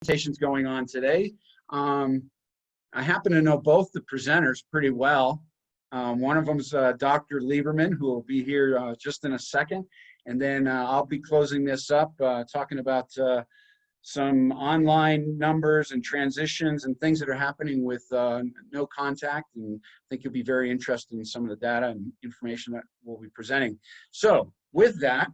presentations going on today. I happen to know both the presenters pretty well. One of them is Dr. Lieberman, who will be here just in a second. And then I'll be closing this up, talking about some online numbers and transitions and things that are happening with no contact. And I think you'll be very interested in some of the data and information that we'll be presenting. So with that,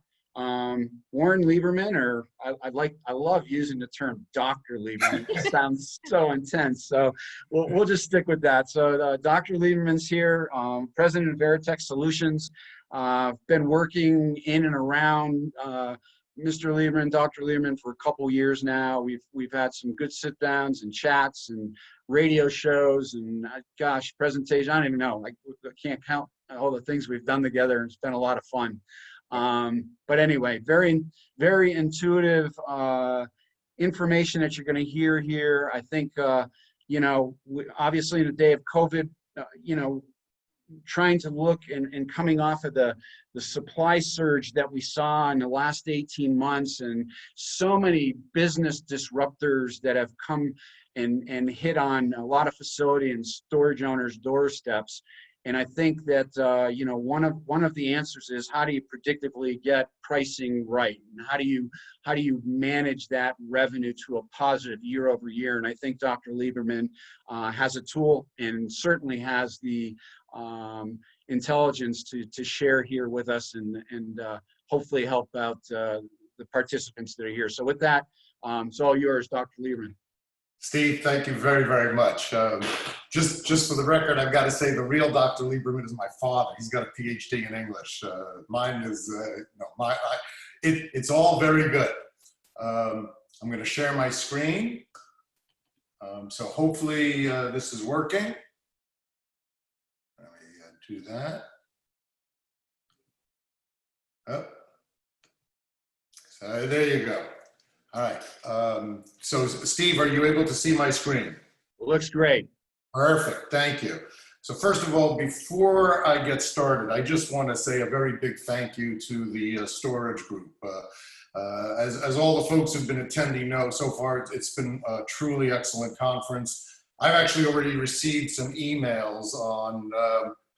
Warren Lieberman, or I love using the term Dr. Lieberman. It sounds so intense. So we'll just stick with that. So Dr. Lieberman's here, president of Veritec Solutions. Been working in and around Mr. Lieberman, Dr. Lieberman for a couple years now. We've had some good sit downs and chats and radio shows and gosh, presentations. I don't even know. I can't count all the things we've done together. It's been a lot of fun. But anyway, very, very intuitive information that you're going to hear here. I think, you know, obviously in the day of COVID, you know, trying to look and coming off of the supply surge that we saw in the last 18 months and so many business disruptors that have come and hit on a lot of facility and storage owners' doorsteps. And I think that you know, one of the answers is how do you predictably get pricing right, and how do you manage that revenue to a positive year over year? And I think Dr. Lieberman has a tool and certainly has the intelligence to share here with us and hopefully help out the participants that are here. So with that, it's all yours, Dr. Lieberman. Steve, thank you very, very much. Just for the record, I've got to say the real Dr. Lieberman is my father. He's got a PhD in English. Mine is, no, it's all very good. I'm going to share my screen. So hopefully this is working. Let me do that. Oh. So there you go. All right. So Steve, are you able to see my screen? It looks great. Perfect. Thank you. So first of all, before I get started, I just want to say a very big thank you to the storage group. As all the folks who've been attending know, so far it's been a truly excellent conference. I've actually already received some emails on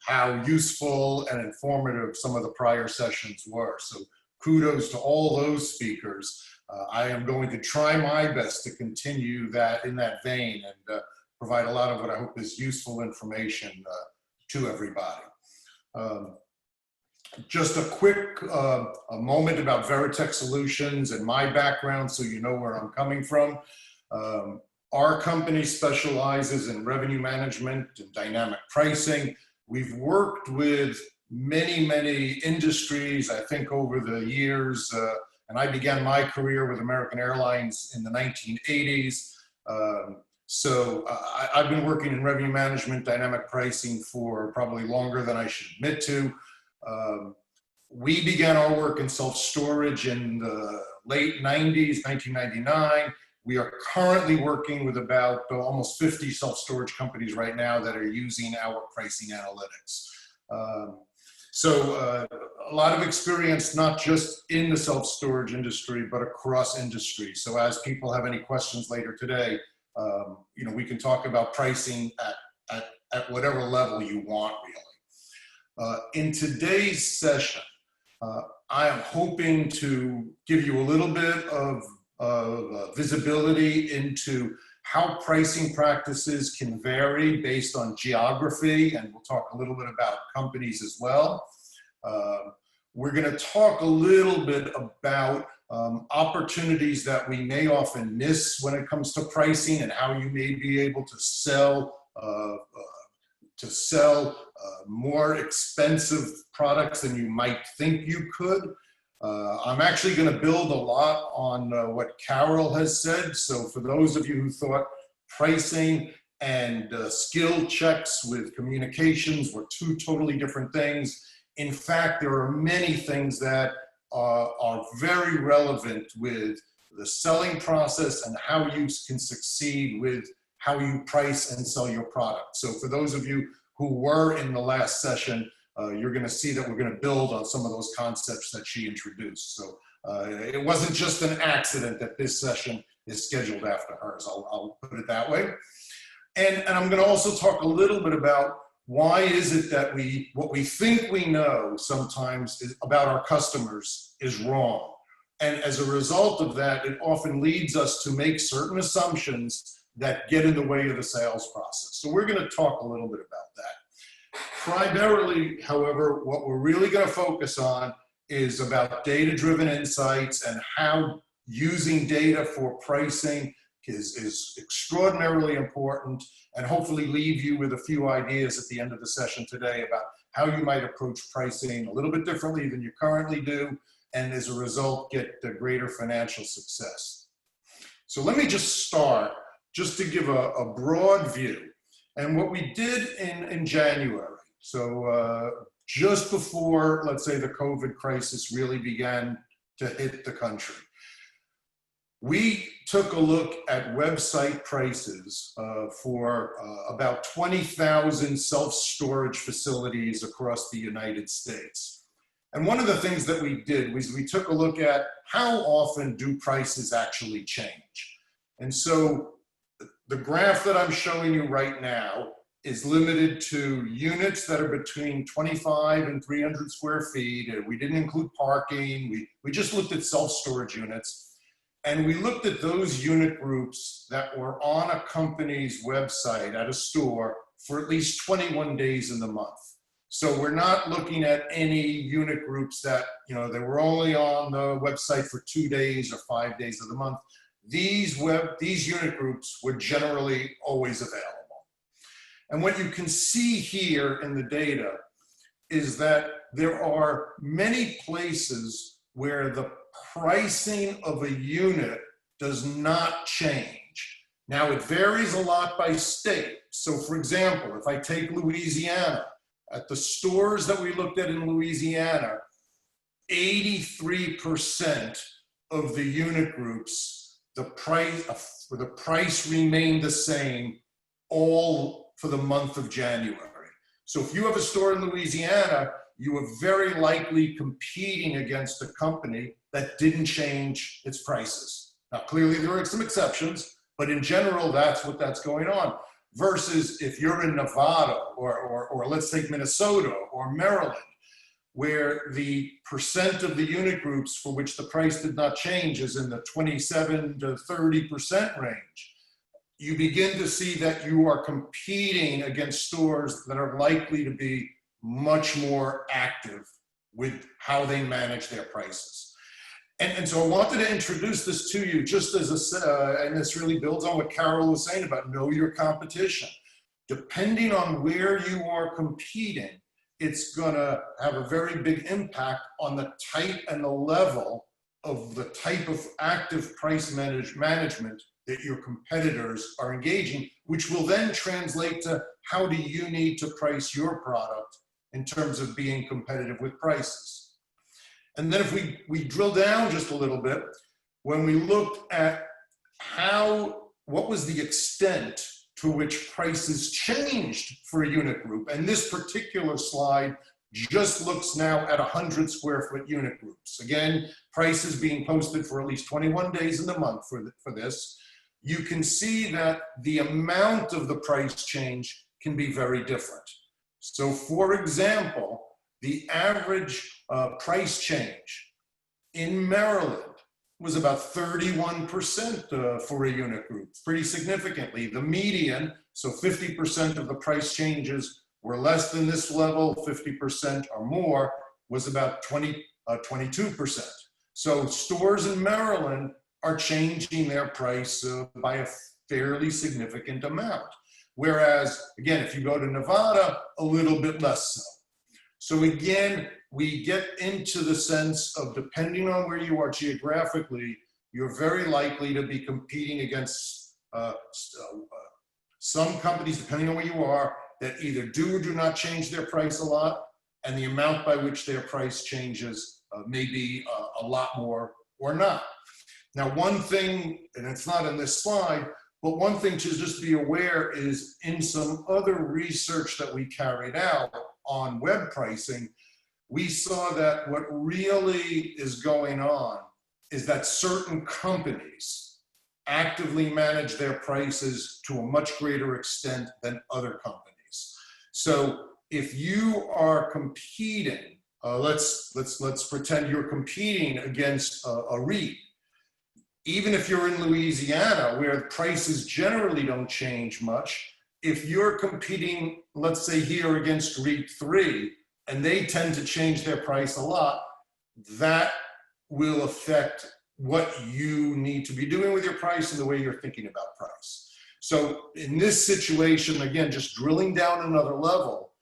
how useful and informative some of the prior sessions were. So kudos to all those speakers. I am going to try my best to continue that in that vein and provide a lot of what I hope is useful information to everybody. Just a quick a moment about Veritec Solutions and my background so you know where I'm coming from. Our company specializes in revenue management and dynamic pricing. We've worked with many, many industries, I think, over the years. And I began my career with American Airlines in the 1980s. So I've been working in revenue management, dynamic pricing for probably longer than I should admit to. We began our work in self-storage in the late 90s, 1999. We are currently working with about almost 50 self-storage companies right now that are using our pricing analytics. So a lot of experience, not just in the self-storage industry, but across industries. So as people have any questions later today, you know, we can talk about pricing at whatever level you want, really. In today's session, I am hoping to give you a little bit of visibility into how pricing practices can vary based on geography, and we'll talk a little bit about companies as well. We're going to talk a little bit about opportunities that we may often miss when it comes to pricing and how you may be able to sell more expensive products than you might think you could. I'm actually going to build a lot on what Carol has said. So for those of you who thought pricing and skill checks with communications were two totally different things, in fact, there are many things that are very relevant with the selling process and how you can succeed with how you price and sell your product. So for those of you who were in the last session, you're going to see that we're going to build on some of those concepts that she introduced. So it wasn't just an accident that this session is scheduled after hers. I'll put it that way. And I'm going to also talk a little bit about why is it that what we think we know sometimes is about our customers is wrong. And as a result of that, it often leads us to make certain assumptions that get in the way of the sales process. So we're going to talk a little bit about that. Primarily, however, what we're really going to focus on is about data-driven insights and how using data for pricing is extraordinarily important, and hopefully leave you with a few ideas at the end of the session today about how you might approach pricing a little bit differently than you currently do, and as a result get the greater financial success. So let me just start just to give a broad view. And what we did in January, so just before, let's say, the COVID crisis really began to hit the country, we took a look at website prices for about 20,000 self-storage facilities across the United States. And one of the things that we did was we took a look at how often do prices actually change. And so the graph that I'm showing you right now is limited to units that are between 25 and 300 square feet. We didn't include parking. We just looked at self-storage units. And we looked at those unit groups that were on a company's website at a store for at least 21 days in the month. So we're not looking at any unit groups that, they were only on the website for 2 days or 5 days of the month. These unit groups were generally always available. And what you can see here in the data is that there are many places where the pricing of a unit does not change. Now, it varies a lot by state. So for example, if I take Louisiana, at the stores that we looked at in Louisiana, 83% of the unit groups, the price remained the same all for the month of January. So if you have a store in Louisiana, you are very likely competing against a company that didn't change its prices. Now, clearly there are some exceptions, but in general, that's going on. Versus if you're in Nevada or let's take Minnesota or Maryland, where the percent of the unit groups for which the price did not change is in the 27 to 30% range, you begin to see that you are competing against stores that are likely to be much more active with how they manage their prices. And so I wanted to introduce this to you just as and this really builds on what Carol was saying about know your competition. Depending on where you are competing, it's gonna have a very big impact on the type and the level of the type of active price management that your competitors are engaging, which will then translate to how do you need to price your product in terms of being competitive with prices. And then if we drill down just a little bit, when we looked at what was the extent to which prices changed for a unit group, and this particular slide just looks now at 100 square foot unit groups. Again, prices being posted for at least 21 days in the month for this. You can see that the amount of the price change can be very different. So for example, the average price change in Maryland was about 31% for a unit group, pretty significantly. The median, so 50% of the price changes were less than this level, 50% or more, was about 22%. So stores in Maryland are changing their price by a fairly significant amount. Whereas, again, if you go to Nevada, a little bit less so. So again, we get into the sense of depending on where you are geographically, you're very likely to be competing against some companies, depending on where you are, that either do or do not change their price a lot, and the amount by which their price changes may be a lot more or not. Now, one thing, and it's not in this slide, but one thing to just be aware is in some other research that we carried out on web pricing, we saw that what really is going on is that certain companies actively manage their prices to a much greater extent than other companies. So if you are competing, let's pretend you're competing against a REIT. Even if you're in Louisiana, where prices generally don't change much, if you're competing, let's say here against REIT 3, and they tend to change their price a lot, that will affect what you need to be doing with your price and the way you're thinking about price. So in this situation, again, just drilling down another level,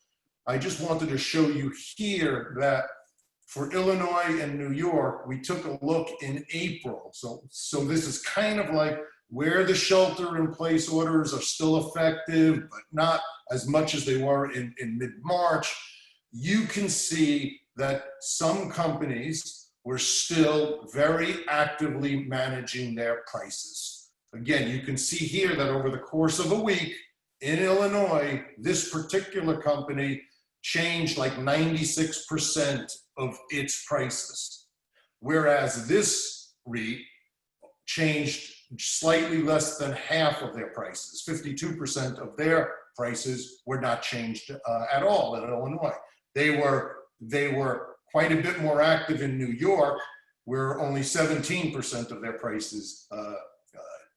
I just wanted to show you here that for Illinois and New York, we took a look in April. So this is kind of like where the shelter-in-place orders are still effective, but not as much as they were in mid-March. You can see that some companies were still very actively managing their prices. Again, you can see here that over the course of a week in Illinois, this particular company changed like 96% of its prices, whereas this REIT changed slightly less than half of their prices. 52% of their prices were not changed at all in Illinois. They were quite a bit more active in New York, where only 17% of their prices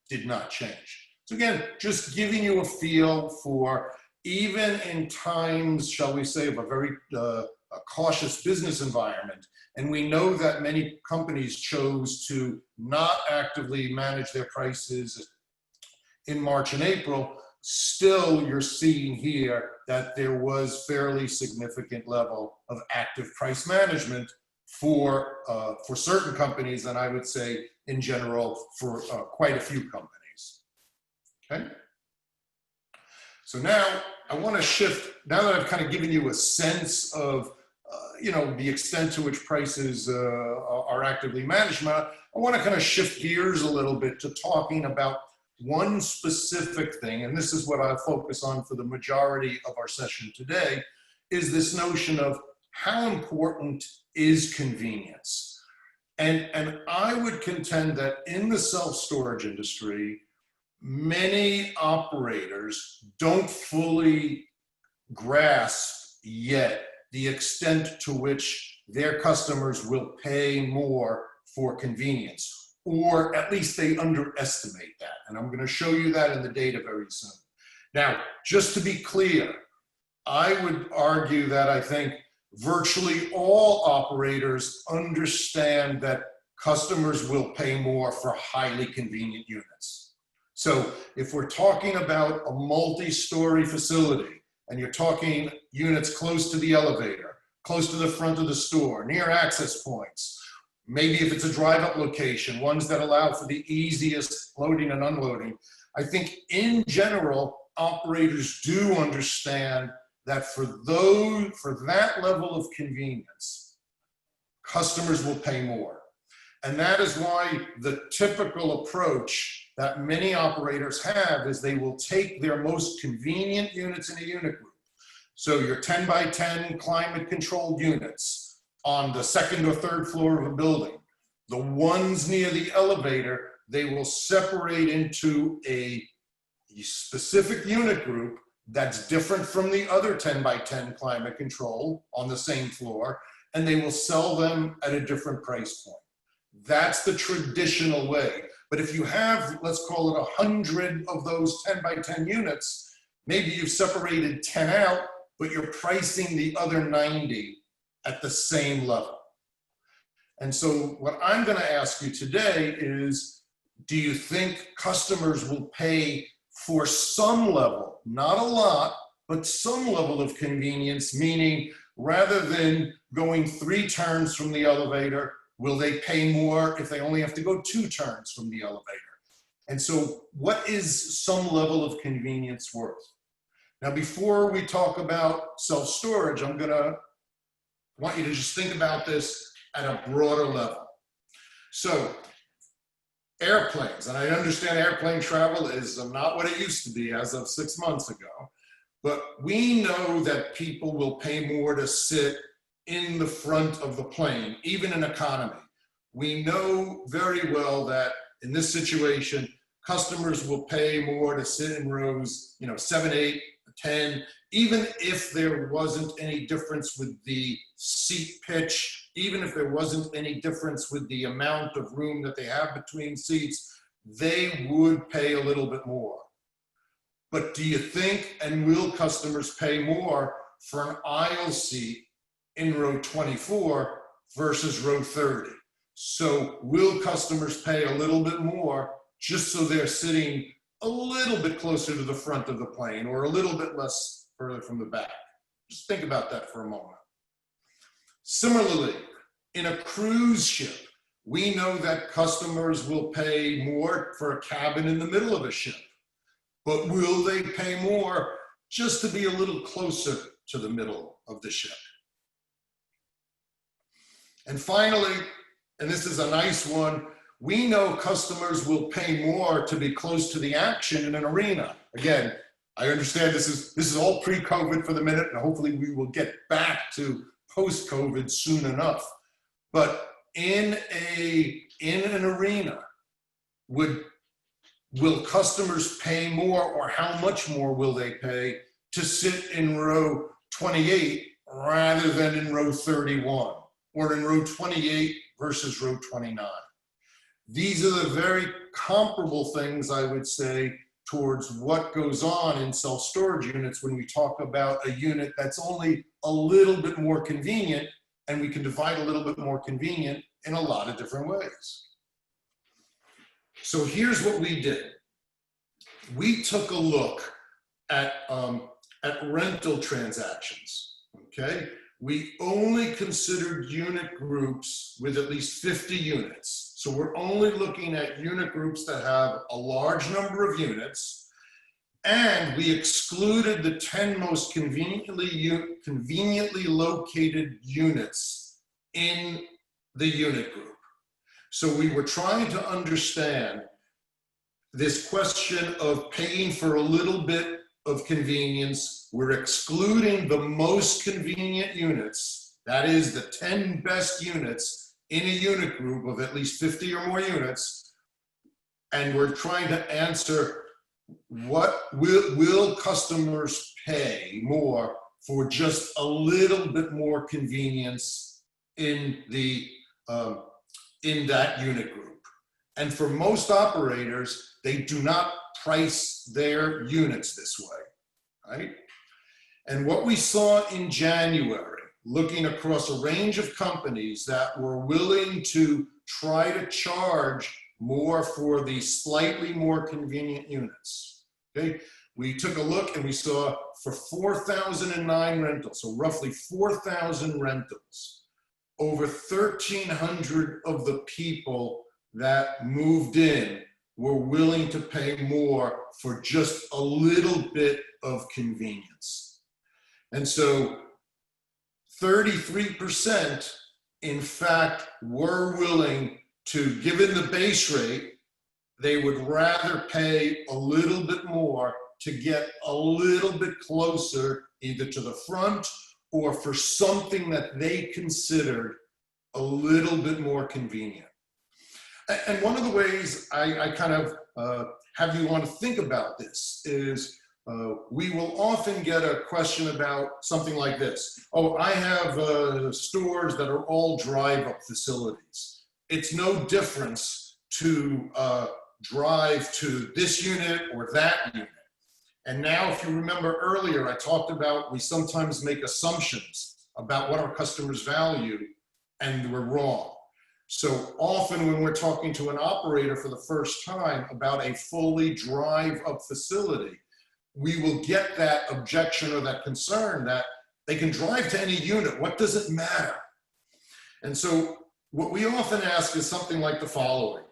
did not change. So again, just giving you a feel for, even in times, shall we say, of a very a cautious business environment, and we know that many companies chose to not actively manage their prices in March and April, still you're seeing here that there was fairly significant level of active price management for certain companies, and I would say in general for quite a few companies. Okay. So now I want to shift, now that I've kind of given you a sense of the extent to which prices are actively managed, I want to kind of shift gears a little bit to talking about one specific thing, and this is what I'll focus on for the majority of our session today, is this notion of how important is convenience. And I would contend that in the self-storage industry, many operators don't fully grasp yet the extent to which their customers will pay more for convenience, or at least they underestimate that. And I'm going to show you that in the data very soon. Now, just to be clear, I would argue that I think virtually all operators understand that customers will pay more for highly convenient units. So if we're talking about a multi-story facility, and you're talking units close to the elevator, close to the front of the store, near access points, maybe if it's a drive-up location, ones that allow for the easiest loading and unloading, I think in general, operators do understand that for that level of convenience, customers will pay more. And that is why the typical approach that many operators have is they will take their most convenient units in a unit group. So your 10 by 10 climate controlled units on the second or third floor of a building, the ones near the elevator, they will separate into a specific unit group that's different from the other 10 by 10 climate control on the same floor, and they will sell them at a different price point. That's the traditional way. But if you have, let's call it 100 of those 10 by 10 units, maybe you've separated 10 out, but you're pricing the other 90 at the same level. And so what I'm going to ask you today is, do you think customers will pay for some level, not a lot, but some level of convenience, meaning rather than going 3 turns from the elevator, will they pay more if they only have to go 2 turns from the elevator? And so what is some level of convenience worth? Now, before we talk about self-storage, I'm gonna want you to just think about this at a broader level. So airplanes, and I understand airplane travel is not what it used to be as of 6 months ago, but we know that people will pay more to sit in the front of the plane, even in economy. We know very well that in this situation, customers will pay more to sit in rows, 7, 8, 10, even if there wasn't any difference with the seat pitch, even if there wasn't any difference with the amount of room that they have between seats, they would pay a little bit more. But do you think and will customers pay more for an aisle seat in row 24 versus row 30? So will customers pay a little bit more just so they're sitting a little bit closer to the front of the plane or a little bit less further from the back? Just think about that for a moment. Similarly, in a cruise ship, we know that customers will pay more for a cabin in the middle of a ship, but will they pay more just to be a little closer to the middle of the ship? And finally, and this is a nice one, we know customers will pay more to be close to the action in an arena. Again, I understand this is all pre-COVID for the minute, and hopefully we will get back to post-COVID soon enough. But in an arena, will customers pay more, or how much more will they pay to sit in row 28 rather than in row 31, or in row 28 versus row 29? These are the very comparable things, I would say, towards what goes on in self-storage units when we talk about a unit that's only a little bit more convenient, and we can divide a little bit more convenient in a lot of different ways. So here's what we did. We took a look at rental transactions, okay? We only considered unit groups with at least 50 units. So we're only looking at unit groups that have a large number of units, and we excluded the 10 most conveniently located units in the unit group. So we were trying to understand this question of paying for a little bit of convenience. We're excluding the most convenient units, that is the 10 best units in a unit group of at least 50 or more units, and we're trying to answer what will customers pay more for just a little bit more convenience in that unit group. And for most operators, they do not price their units this way, right? And what we saw in January, looking across a range of companies that were willing to try to charge more for the slightly more convenient units, okay? We took a look and we saw for 4,009 rentals, so roughly 4,000 rentals, over 1,300 of the people that moved in were willing to pay more for just a little bit of convenience. And so 33%, in fact, were willing to, given the base rate, they would rather pay a little bit more to get a little bit closer either to the front or for something that they considered a little bit more convenient. And one of the ways I kind of have you want to think about this is we will often get a question about something like this. Oh, I have stores that are all drive-up facilities. It's no difference to drive to this unit or that unit. And now, if you remember earlier, I talked about we sometimes make assumptions about what our customers value, and we're wrong. So often when we're talking to an operator for the first time about a fully drive-up facility, we will get that objection or that concern that they can drive to any unit. What does it matter? And so what we often ask is something like the following.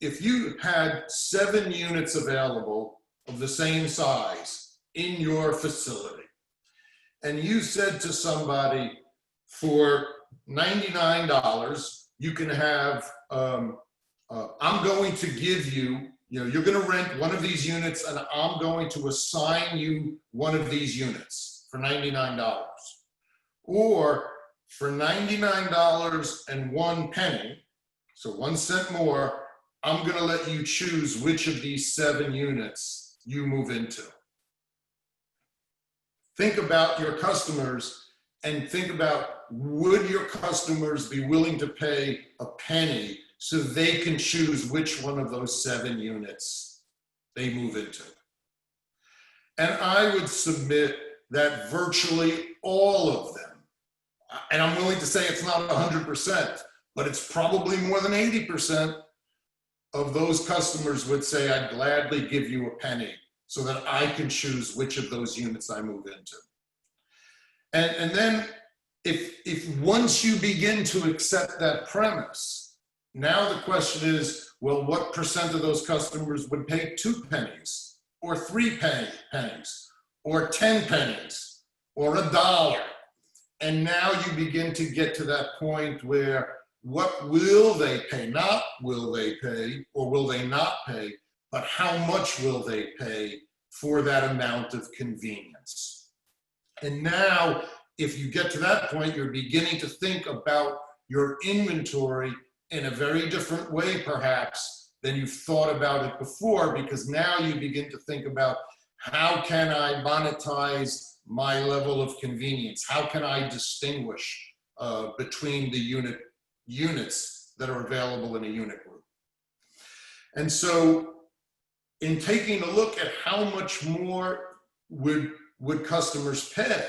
If you had 7 units available of the same size in your facility, and you said to somebody, for $99, you can have, I'm going to give you, you're going to rent one of these units and I'm going to assign you one of these units for $99. Or for $99.01, so 1 cent more, I'm going to let you choose which of these 7 units you move into. Think about your customers and think about, would your customers be willing to pay a penny so they can choose which one of those 7 units they move into? And I would submit that virtually all of them, and I'm willing to say it's not 100%, but it's probably more than 80% of those customers would say, I'd gladly give you a penny so that I can choose which of those units I move into. And then if once you begin to accept that premise, now the question is, well, what percent of those customers would pay 2 pennies or 3 pennies or 10 pennies or $1? And now you begin to get to that point where what will they pay? Not will they pay or will they not pay, but how much will they pay for that amount of convenience? And now, if you get to that point, you're beginning to think about your inventory in a very different way, perhaps, than you've thought about it before, because now you begin to think about, how can I monetize my level of convenience? How can I distinguish between the units that are available in a unit group? And so in taking a look at how much more would customers pay,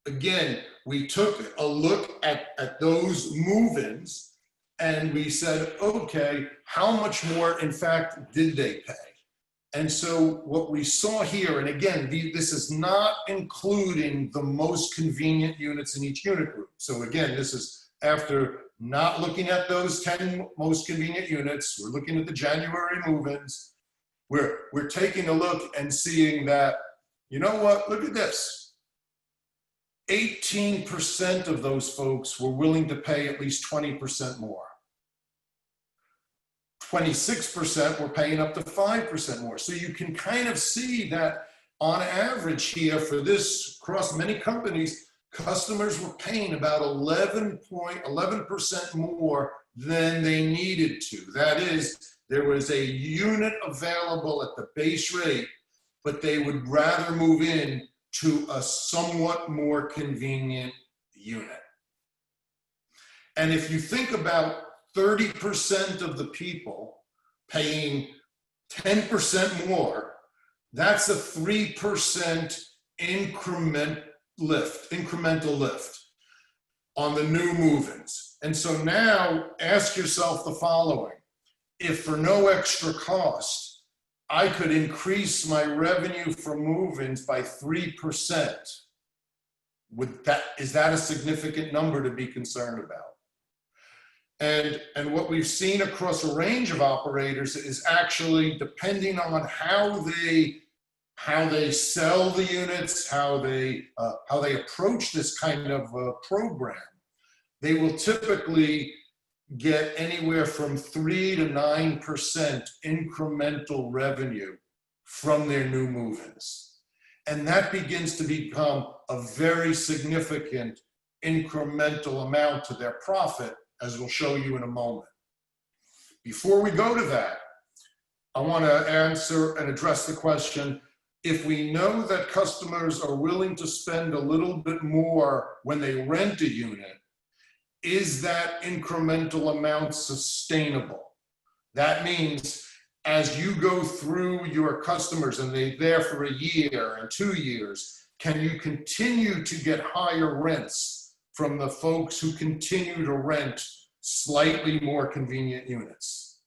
again, we took a look at those move-ins and we said, okay, how much more in fact did they pay? And so what we saw here, and again, this is not including the most convenient units in each unit group. So again, this is after not looking at those 10 most convenient units. We're looking at the January move-ins. We're taking a look and seeing that, you know what, look at this. 18% of those folks were willing to pay at least 20% more. 26% were paying up to 5% more. So you can kind of see that on average here for this across many companies, customers were paying about 11% more than they needed to. That is, there was a unit available at the base rate, but they would rather move in to a somewhat more convenient unit. And if you think about 30% of the people paying 10% more, that's a 3% incremental lift on the new move-ins. And so now ask yourself the following. If for no extra cost, I could increase my revenue from move-ins by 3%, is that a significant number to be concerned about? And what we've seen across a range of operators is actually, depending on how they sell the units, how they approach this kind of program, they will typically get anywhere from 3 to 9% incremental revenue from their new move-ins. And that begins to become a very significant incremental amount to their profit, as we'll show you in a moment. Before we go to that, I want to answer and address the question, if we know that customers are willing to spend a little bit more when they rent a unit, is that incremental amount sustainable? That means as you go through your customers and they're there for a year and 2 years, can you continue to get higher rents from the folks who continue to rent slightly more convenient units?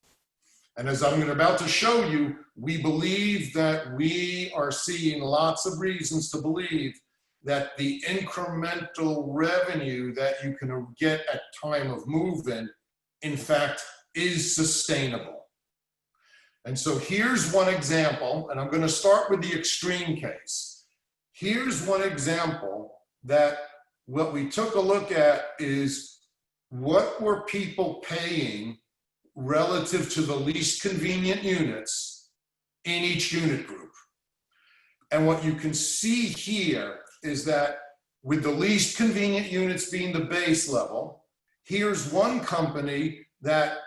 And as I'm about to show you, we believe that we are seeing lots of reasons to believe that the incremental revenue that you can get at time of move-in, in fact, is sustainable. And so here's one example, and I'm going to start with the extreme case. Here's one example that what we took a look at is what were people paying relative to the least convenient units in each unit group. And what you can see here is that with the least convenient units being the base level, here's one company that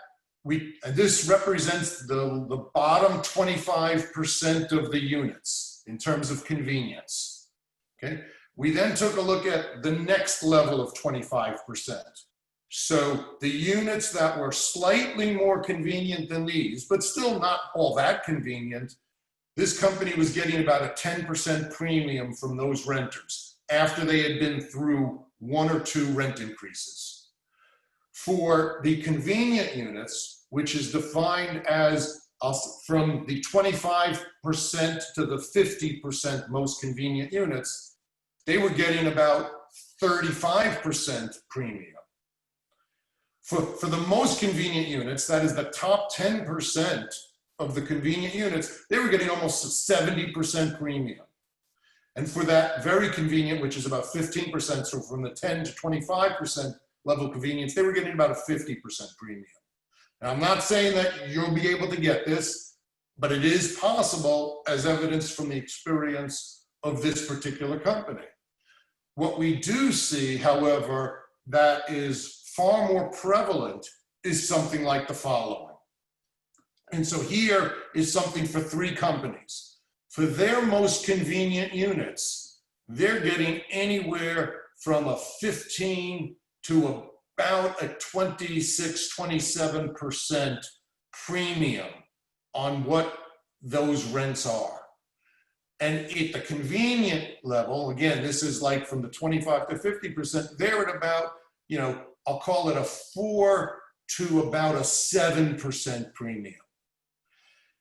and this represents the bottom 25% of the units in terms of convenience. Okay. We then took a look at the next level of 25%. So the units that were slightly more convenient than these, but still not all that convenient, this company was getting about a 10% premium from those renters after they had been through 1 or 2 rent increases. For the convenient units, which is defined as from the 25% to the 50% most convenient units, they were getting about 35% premium. For the most convenient units, that is the top 10% of the convenient units, they were getting almost a 70% premium. And for that very convenient, which is about 15%, so from the 10 to 25% level convenience, they were getting about a 50% premium. Now, I'm not saying that you'll be able to get this, but it is possible as evidence from the experience of this particular company. What we do see, however, that is far more prevalent is something like the following. And so here is something for 3 companies. For their most convenient units, they're getting anywhere from a 15 to about a 26, 27% premium on what those rents are. And at the convenient level, again, this is like from the 25 to 50%, they're at about, I'll call it a 4 to about a 7% premium.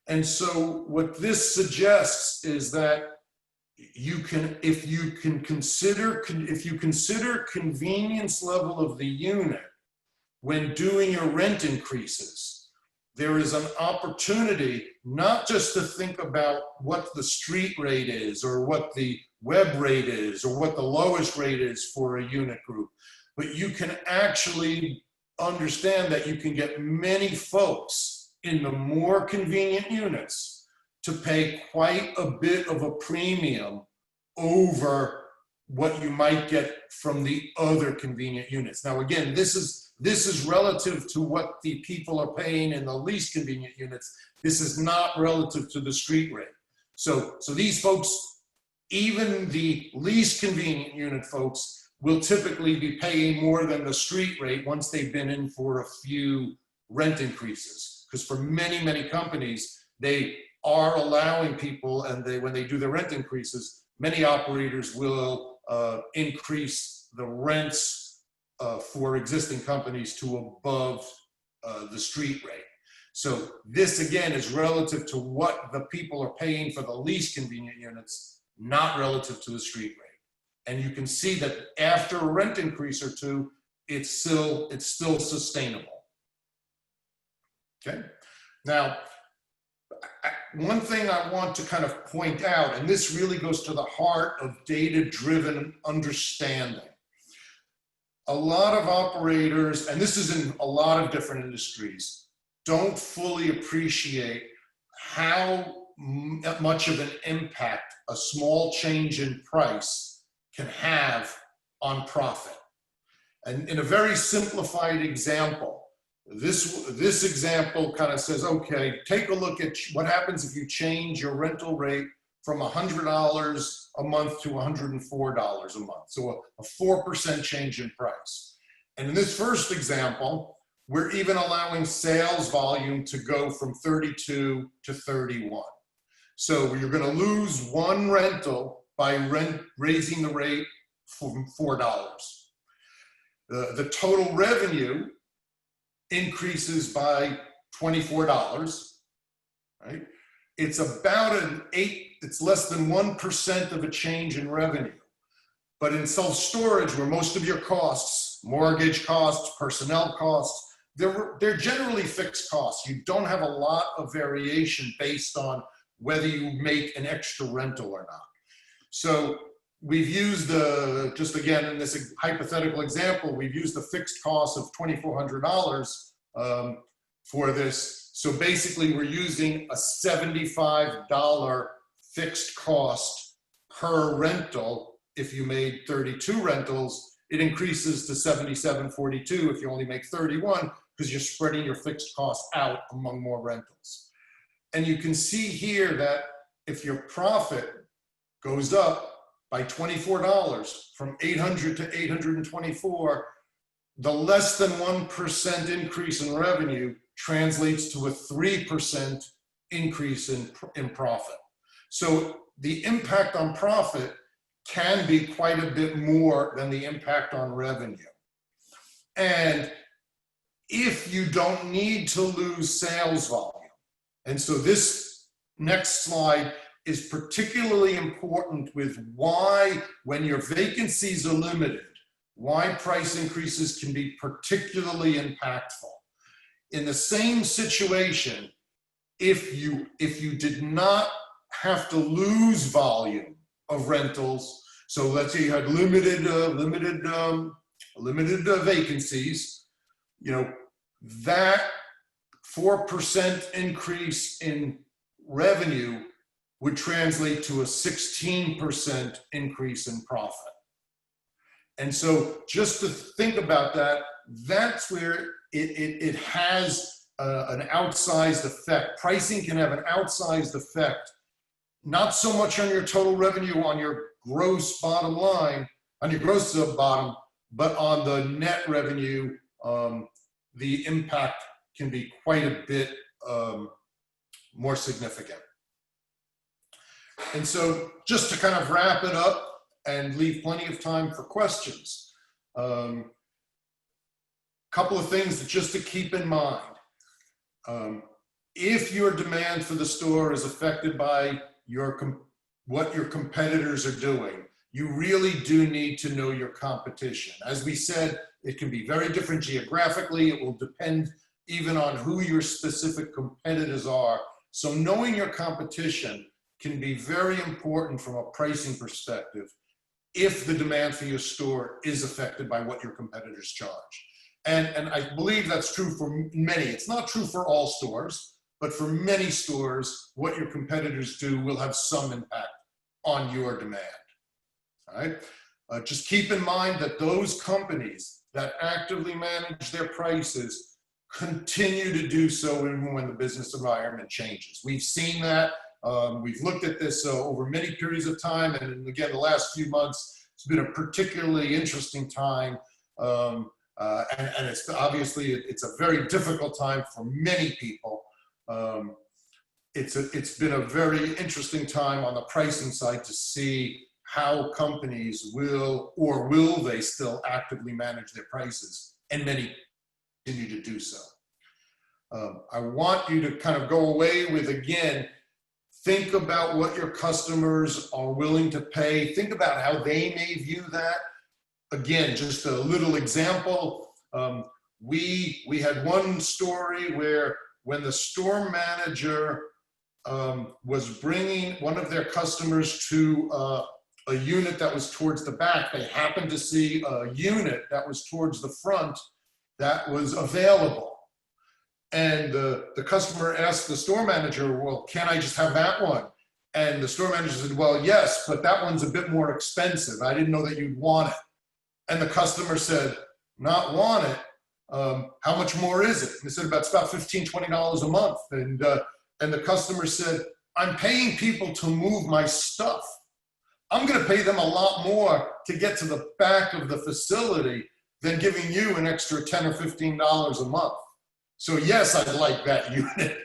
And so what this suggests is that if you consider convenience level of the unit when doing your rent increases, there is an opportunity not just to think about what the street rate is or what the web rate is or what the lowest rate is for a unit group, but you can actually understand that you can get many folks in the more convenient units to pay quite a bit of a premium over what you might get from the other convenient units. Now, again, this is relative to what the people are paying in the least convenient units. This is not relative to the street rate. So these folks, even the least convenient unit folks, will typically be paying more than the street rate once they've been in for a few rent increases. Because for many, many companies, they are allowing people, and when they do their rent increases, many operators will increase the rents for existing companies to above the street rate. So this, again, is relative to what the people are paying for the least convenient units, not relative to the street rate. And you can see that after a rent increase or 2, it's still sustainable. Okay. Now, one thing I want to kind of point out, and this really goes to the heart of data-driven understanding. A lot of operators, and this is in a lot of different industries, don't fully appreciate how much of an impact a small change in price can have on profit. And in a very simplified example, this example kind of says, okay, take a look at what happens if you change your rental rate from $100 a month to $104 a month. So a 4% change in price. And in this first example, we're even allowing sales volume to go from 32 to 31. So you're going to lose 1 rental by raising the rate from $4. The total revenue increases by $24, right? It's about it's less than 1% of a change in revenue. But in self-storage, where most of your costs, mortgage costs, personnel costs, they're generally fixed costs. You don't have a lot of variation based on whether you make an extra rental or not. So we've used just again, in this hypothetical example, we've used the fixed cost of $2,400 for this. So basically we're using a $75 fixed cost per rental. If you made 32 rentals, it increases to $77.42 if you only make 31, because you're spreading your fixed costs out among more rentals. And you can see here that if your profit goes up by $24 from 800 to 824, the less than 1% increase in revenue translates to a 3% increase in profit. So the impact on profit can be quite a bit more than the impact on revenue. And if you don't need to lose sales volume, and so this next slide is particularly important with why, when your vacancies are limited, why price increases can be particularly impactful. In the same situation, if you did not have to lose volume of rentals, so let's say you had limited vacancies, you know, that 4% increase in revenue would translate to a 16% increase in profit. And so just to think about that, that's where it has an outsized effect. Pricing can have an outsized effect, not so much on your total revenue, on your gross bottom line, on your gross bottom, but on the net revenue, the impact can be quite a bit more significant. And so just to kind of wrap it up and leave plenty of time for questions, couple of things that just to keep in mind. If your demand for the store is affected by what your competitors are doing, you really do need to know your competition. As we said, it can be very different geographically. It will depend even on who your specific competitors are. So knowing your competition can be very important from a pricing perspective if the demand for your store is affected by what your competitors charge. And I believe that's true for many. It's not true for all stores, but for many stores, what your competitors do will have some impact on your demand. All right? Just keep in mind that those companies that actively manage their prices continue to do so even when the business environment changes. We've seen that. We've looked at this over many periods of time, and again, the last few months, it's been a particularly interesting time. And it's obviously, it's a very difficult time for many people. It's been a very interesting time on the pricing side to see how companies will they still actively manage their prices, and many continue to do so. I want you to kind of go away with, again, think about what your customers are willing to pay. Think about how they may view that. Again, just a little example. We had one story where when the store manager was bringing one of their customers to a unit that was towards the back, they happened to see a unit that was towards the front that was available. And the customer asked the store manager, well, can I just have that one? And the store manager said, well, yes, but that one's a bit more expensive. I didn't know that you'd want it. And the customer said, not want it? How much more is it? And they said, it's about $15, $20 a month. And the customer said, I'm paying people to move my stuff. I'm going to pay them a lot more to get to the back of the facility than giving you an extra $10 or $15 a month. So yes, I'd like that unit.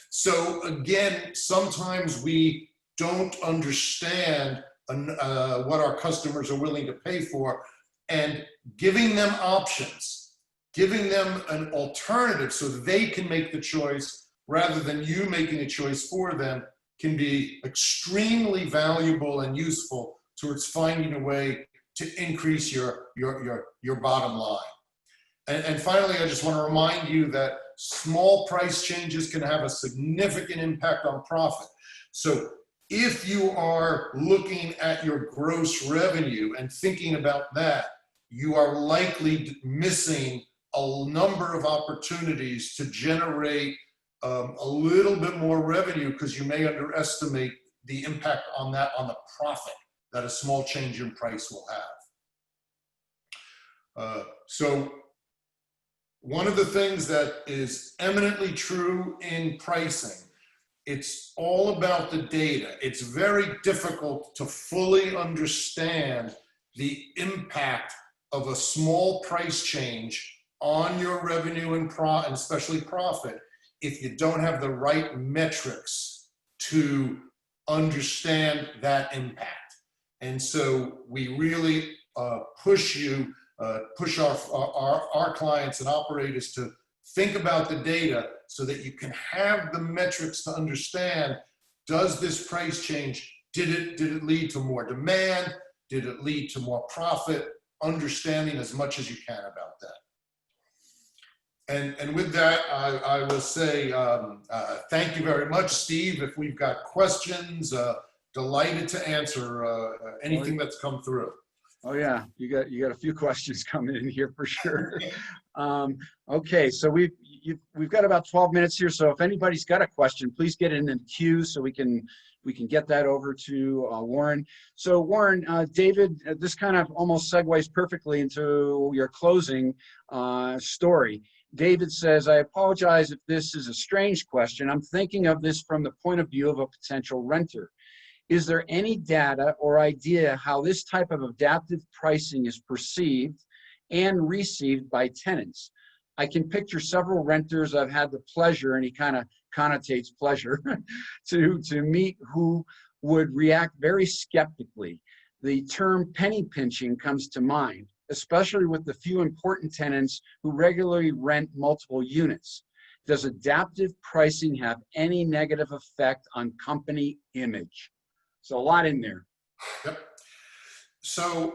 So again, sometimes we don't understand what our customers are willing to pay for, and giving them options, giving them an alternative so they can make the choice rather than you making a choice for them can be extremely valuable and useful towards finding a way to increase your bottom line. And finally, I just want to remind you that small price changes can have a significant impact on profit. So if you are looking at your gross revenue and thinking about that, you are likely missing a number of opportunities to generate a little bit more revenue because you may underestimate the impact on that, on the profit that a small change in price will have. So one of the things that is eminently true in pricing, it's all about the data. It's very difficult to fully understand the impact of a small price change on your revenue and especially profit if you don't have the right metrics to understand that impact. And so we really push our clients and operators to think about the data so that you can have the metrics to understand, does this price change, did it lead to more demand? Did it lead to more profit? Understanding as much as you can about that. And with that, I will say thank you very much, Steve. If we've got questions, delighted to answer anything that's come through. Oh yeah, you got a few questions coming in here for sure. Okay, so we've got about 12 minutes here. So if anybody's got a question, please get it in the queue so we can get that over to Warren. So Warren, David, this kind of almost segues perfectly into your closing story. David says, I apologize if this is a strange question. I'm thinking of this from the point of view of a potential renter. Is there any data or idea how this type of adaptive pricing is perceived and received by tenants? I can picture several renters I've had the pleasure, and he kind of connotates pleasure, to meet who would react very skeptically. The term penny pinching comes to mind, especially with the few important tenants who regularly rent multiple units. Does adaptive pricing have any negative effect on company image? So a lot in there. Yep. So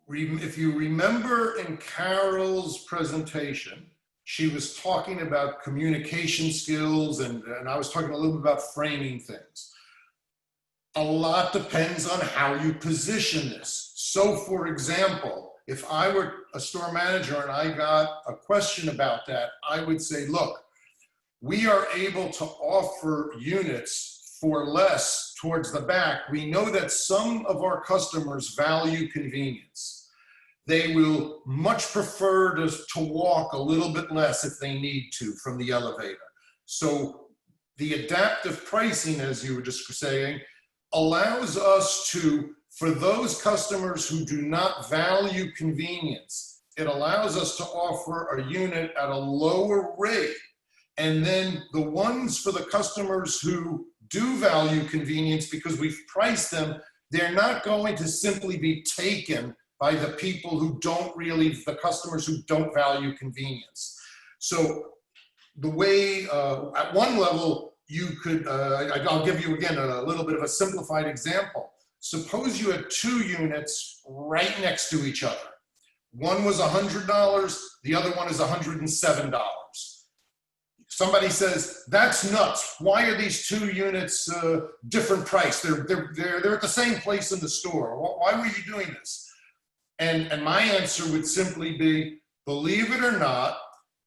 if you remember in Carol's presentation, she was talking about communication skills, and I was talking a little bit about framing things. A lot depends on how you position this. So for example, if I were a store manager and I got a question about that, I would say, look, we are able to offer units for less towards the back. We know that some of our customers value convenience. They will much prefer to walk a little bit less if they need to from the elevator. So the adaptive pricing, as you were just saying, allows us to, for those customers who do not value convenience, it allows us to offer a unit at a lower rate. And then the ones for the customers who do value convenience, because we've priced them, they're not going to simply be taken by the people who don't really, the customers who don't value convenience. So the way, at one level, you could, I'll give you again a little bit of a simplified example. Suppose you had two units right next to each other. One was $100, the other one is $107. Somebody says, that's nuts. Why are these two units different price? They're at the same place in the store. Why were you doing this? And my answer would simply be, believe it or not,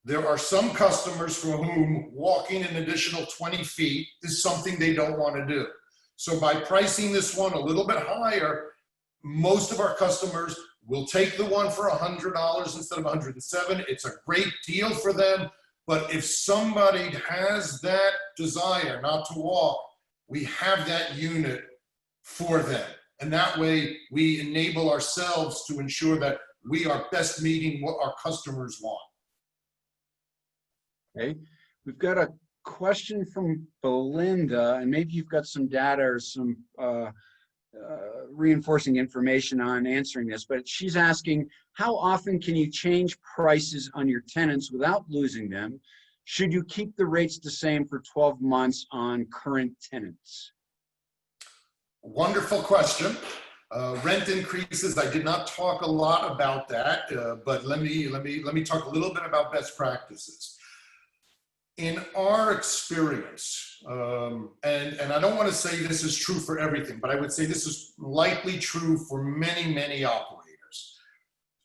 there are some customers for whom walking an additional 20 feet is something they don't want to do. So by pricing this one a little bit higher, most of our customers will take the one for $100 instead of $107. It's a great deal for them. But if somebody has that desire not to walk, we have that unit for them. And that way we enable ourselves to ensure that we are best meeting what our customers want. Okay, we've got a question from Belinda, and maybe you've got some data or some reinforcing information on answering this, but she's asking, how often can you change prices on your tenants without losing them? Should you keep the rates the same for 12 months on current tenants? Wonderful question. Rent increases, I did not talk a lot about that, but let me talk a little bit about best practices. In our experience, and I don't want to say this is true for everything, but I would say this is likely true for many, many operators.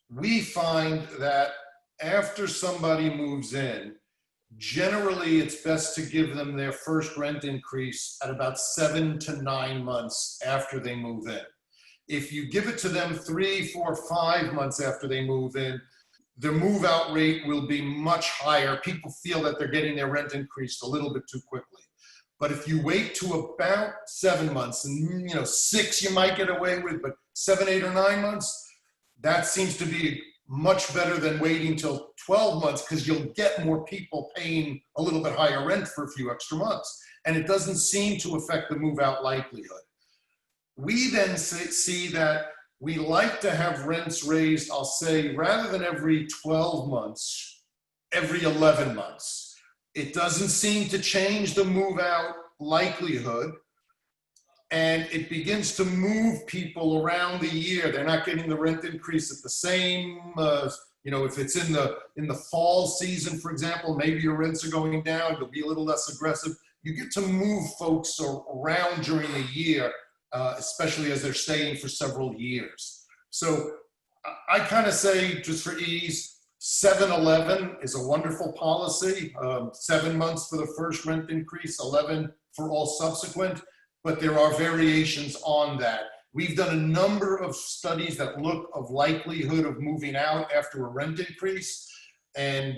We find that after somebody moves in, generally it's best to give them their first rent increase at about 7 to 9 months after they move in. If you give it to them 3, 4, 5 months after they move in, the move out rate will be much higher. People feel that they're getting their rent increased a little bit too quickly. But if you wait to about 7 months, and 6 you might get away with, but 7, 8, or 9 months, that seems to be much better than waiting till 12 months, because you'll get more people paying a little bit higher rent for a few extra months. And it doesn't seem to affect the move out likelihood. We then see that we like to have rents raised, I'll say, rather than every 12 months, every 11 months. It doesn't seem to change the move out likelihood, and it begins to move people around the year. They're not getting the rent increase at the same, if it's in the fall season, for example, maybe your rents are going down, you'll be a little less aggressive. You get to move folks around during the year, especially as they're staying for several years. So I kind of say, just for ease, 7-11 is a wonderful policy. 7 months for the first rent increase, 11 for all subsequent, but there are variations on that. We've done a number of studies that look of likelihood of moving out after a rent increase, and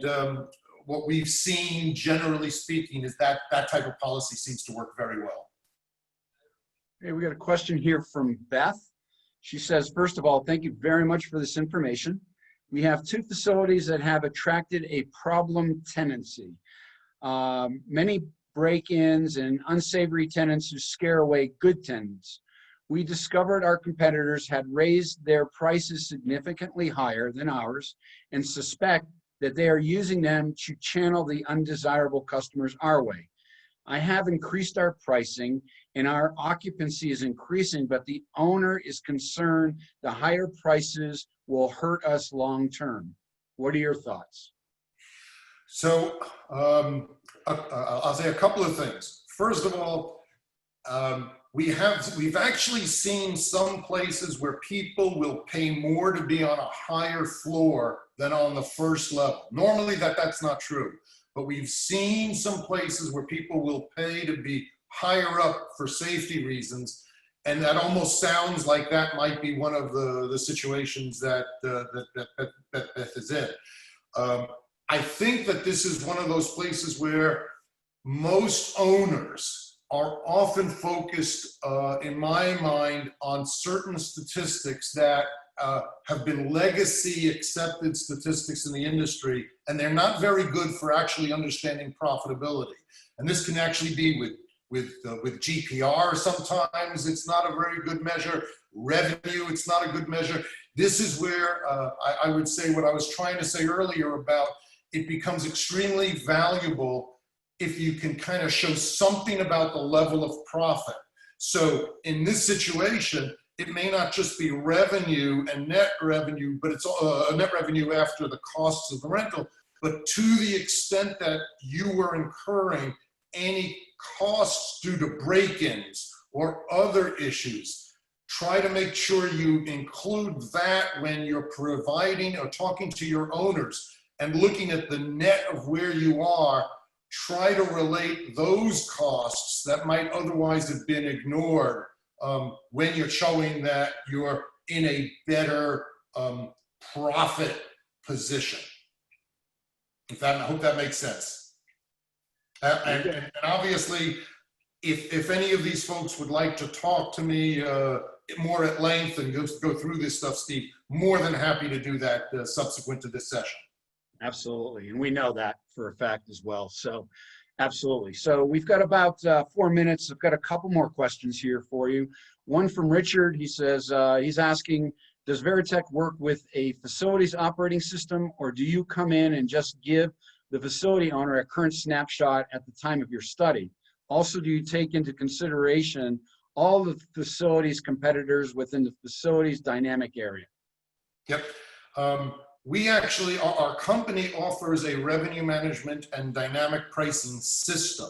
what we've seen, generally speaking, is that that type of policy seems to work very well. Okay, we got a question here from Beth. She says, first of all, thank you very much for this information. We have 2 facilities that have attracted a problem tenancy. Many break-ins and unsavory tenants who scare away good tenants. We discovered our competitors had raised their prices significantly higher than ours and suspect that they are using them to channel the undesirable customers our way. I have increased our pricing and our occupancy is increasing, but the owner is concerned the higher prices will hurt us long term. What are your thoughts? So I'll say a couple of things. First of all, we've actually seen some places where people will pay more to be on a higher floor than on the first level. Normally that's not true, but we've seen some places where people will pay to be higher up for safety reasons. And that almost sounds like that might be one of the situations that Beth is in. I think that this is one of those places where most owners are often focused, in my mind, on certain statistics that have been legacy accepted statistics in the industry, and they're not very good for actually understanding profitability. And this can actually be with GPR. Sometimes it's not a very good measure. Revenue, it's not a good measure. This is where I would say what I was trying to say earlier about it becomes extremely valuable if you can kind of show something about the level of profit. So in this situation, it may not just be revenue and net revenue, but it's net revenue after the costs of the rental, but to the extent that you were incurring any costs due to break-ins or other issues, try to make sure you include that when you're providing or talking to your owners and looking at the net of where you are. Try to relate those costs that might otherwise have been ignored when you're showing that you're in a better profit position. I hope that makes sense. And obviously, if any of these folks would like to talk to me more at length and go through this stuff, Steve, more than happy to do that subsequent to this session. Absolutely, and we know that for a fact as well. So, absolutely. So we've got about 4 minutes. I've got a couple more questions here for you. One from Richard. He says he's asking, does Veritec work with a facilities operating system, or do you come in and just give the facility owner a current snapshot at the time of your study? Also, do you take into consideration all the facilities competitors within the facilities dynamic area? Yep. We actually, our company offers a revenue management and dynamic pricing system.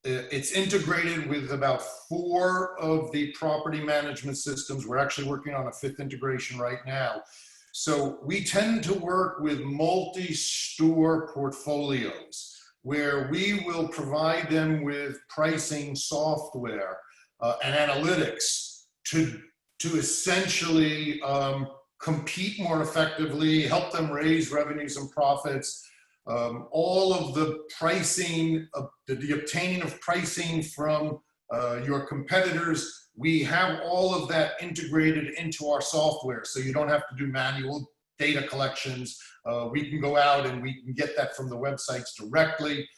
It's integrated with about 4 of the property management systems. We're actually working on a 5th integration right now. So we tend to work with multi-store portfolios where we will provide them with pricing software and analytics to essentially compete more effectively, help them raise revenues and profits. All of the pricing, the obtaining of pricing from your competitors, we have all of that integrated into our software, so you don't have to do manual data collections. We can go out and we can get that from the websites directly.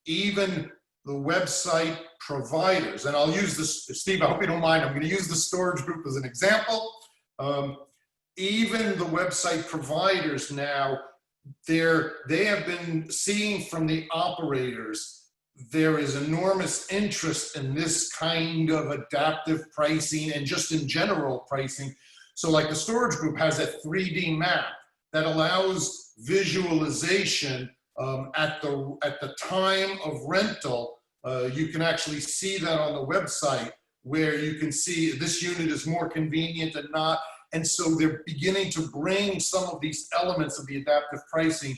Even the website providers, and I'll use this, Steve, I hope you don't mind, I'm going to use the storage group as an example. Even the website providers now, they have been seeing from the operators, there is enormous interest in this kind of adaptive pricing and just in general pricing. So like the storage group has a 3D map that allows visualization at the time of rental. You can actually see that on the website, where you can see this unit is more convenient than not. And so they're beginning to bring some of these elements of the adaptive pricing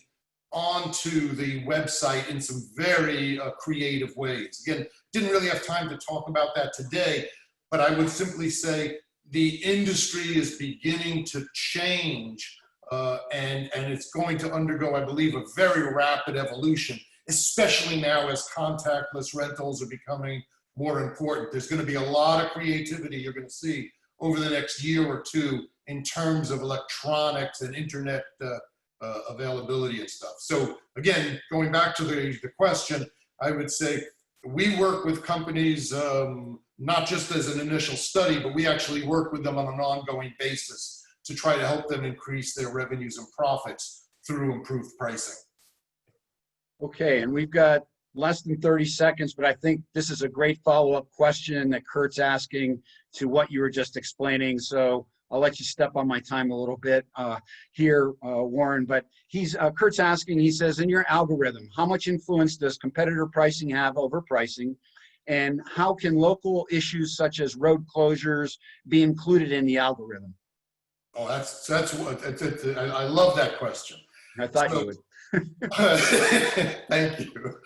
onto the website in some very creative ways. Again, didn't really have time to talk about that today, but I would simply say the industry is beginning to change, and it's going to undergo, I believe, a very rapid evolution, especially now as contactless rentals are becoming more important. There's going to be a lot of creativity you're going to see over the next year or two in terms of electronics and internet availability and stuff. So again, going back to the question, I would say we work with companies not just as an initial study, but we actually work with them on an ongoing basis to try to help them increase their revenues and profits through improved pricing. Okay, and we've got less than 30 seconds, but I think this is a great follow-up question that Kurt's asking to what you were just explaining. So I'll let you step on my time a little bit here, Warren, but Kurt's asking, he says, in your algorithm, how much influence does competitor pricing have over pricing? And how can local issues such as road closures be included in the algorithm? Oh, I love that question. I thought you would. Thank you.